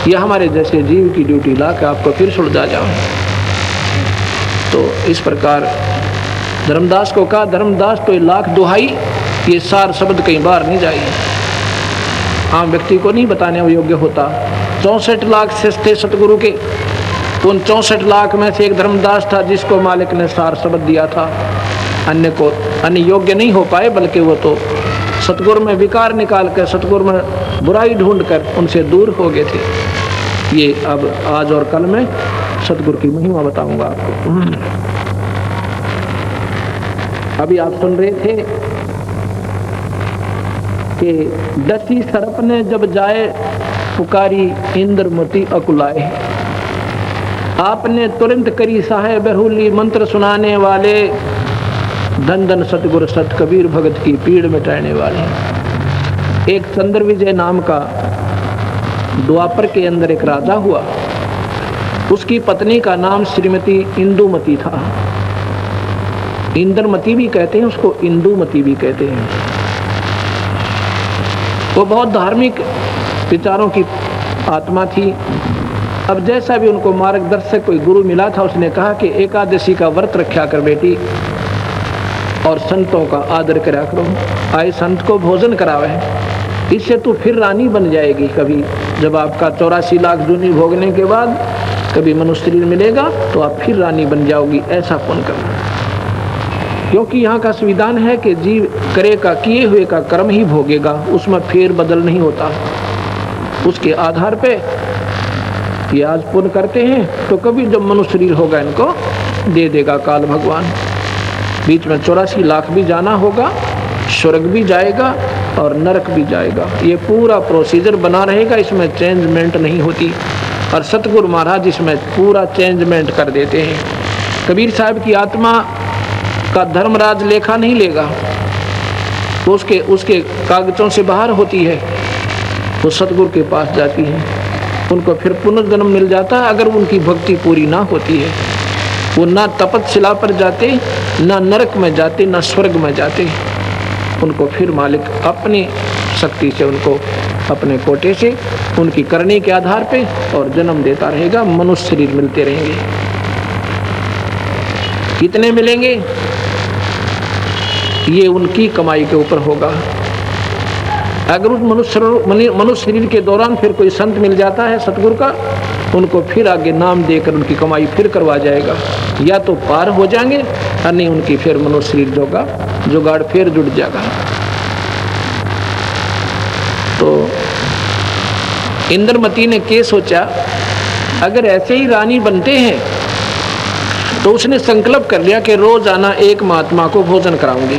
S1: या हमारे जैसे जीव की ड्यूटी ला के आपको फिर सुलझा जाए। तो इस प्रकार धर्मदास को कहा, धर्मदास तो लाख दुहाई ये सार शब्द कहीं बाहर नहीं जाएगी, आम व्यक्ति को नहीं बताने योग्य होता। 64 लाख से थे सतगुरु के, उन 64 लाख में से एक धर्मदास था जिसको मालिक ने सार शब्द दिया था। अन्य योग्य नहीं हो पाए, बल्कि वो तो सतगुरु में विकार निकाल कर, सतगुरु में बुराई ढूंढ कर उनसे दूर हो गए थे। ये अब आज और कल में सतगुरु की महिमा बताऊंगा आपको। अभी आप सुन रहे थे कि दसी सरप ने जब जाए पुकारी इंद्रमती अकुलाए, आपने तुरंत करी साहेब बरहुली मंत्र सुनाने वाले, धन धन सतगुरु सत कबीर भगत की पीड़ मिटाने वाले। एक चंद्र विजय नाम का द्वापर के अंदर एक राजा हुआ, उसकी पत्नी का नाम श्रीमती इंदुमती था। इंद्रमती भी कहते हैं उसको, इंदुमती भी कहते हैं। वो बहुत धार्मिक विचारों की आत्मा थी। अब जैसा भी उनको मार्गदर्शक कोई गुरु मिला था, उसने कहा कि एकादशी का व्रत रखा कर बेटी, और संतों का आदर करा करो, आए संत को भोजन करावे, इससे तू फिर रानी बन जाएगी। कभी जब आपका 84 लाख जूनी भोगने के बाद कभी मनुष्य शरीर मिलेगा तो आप फिर रानी बन जाओगी, ऐसा पुण्य करना। क्योंकि यहाँ का संविधान है कि जीव करे का, किए हुए का कर्म ही भोगेगा, उसमें फेर बदल नहीं होता। उसके आधार पे ये आज पुण्य करते हैं तो कभी जब मनुष्य शरीर होगा इनको दे देगा काल भगवान। बीच में 84 लाख भी जाना होगा, स्वर्ग भी जाएगा और नरक भी जाएगा। ये पूरा प्रोसीजर बना रहेगा, इसमें चेंजमेंट नहीं होती। और सतगुरु महाराज इसमें पूरा चेंजमेंट कर देते हैं। कबीर साहब की आत्मा का धर्मराज लेखा नहीं लेगा, तो उसके कागजों से बाहर होती है, वो सतगुरु के पास जाती है, उनको फिर पुनर्जन्म मिल जाता है। अगर उनकी भक्ति पूरी ना होती है, वो ना तपतशिला पर जाते, ना नरक में जाते, ना स्वर्ग में जाते। उनको फिर मालिक अपनी शक्ति से, उनको अपने कोटे से, उनकी करने के आधार पे और जन्म देता रहेगा, मनुष्य शरीर मिलते रहेंगे। कितने मिलेंगे ये उनकी कमाई के ऊपर होगा। अगर उस मनुष्य शरीर के दौरान फिर कोई संत मिल जाता है सतगुरु का, उनको फिर आगे नाम देकर उनकी कमाई फिर करवा जाएगा, या तो पार हो जाएंगे और नहीं उनकी फिर मनुष्य शरीर जोगा जुगाड़ फिर जुड़ जाएगा। तो इंद्रमती ने क्या सोचा, अगर ऐसे ही रानी बनते हैं तो उसने संकल्प कर लिया कि रोज आना एक महात्मा को भोजन कराऊंगी।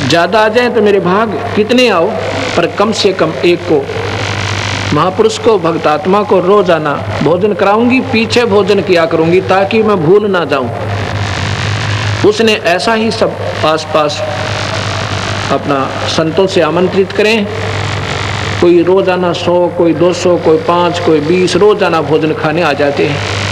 S1: ज्यादा आ जाए तो मेरे भाग, कितने आओ पर कम से कम एक को, महापुरुष को, भक्तात्मा को रोजाना भोजन कराऊंगी। पीछे भोजन किया करूंगी ताकि मैं भूल ना जाऊं। उसने ऐसा ही सब आसपास अपना संतों से आमंत्रित करें, कोई रोजाना 100, कोई 200, कोई 5, कोई 20 रोजाना भोजन खाने आ जाते हैं।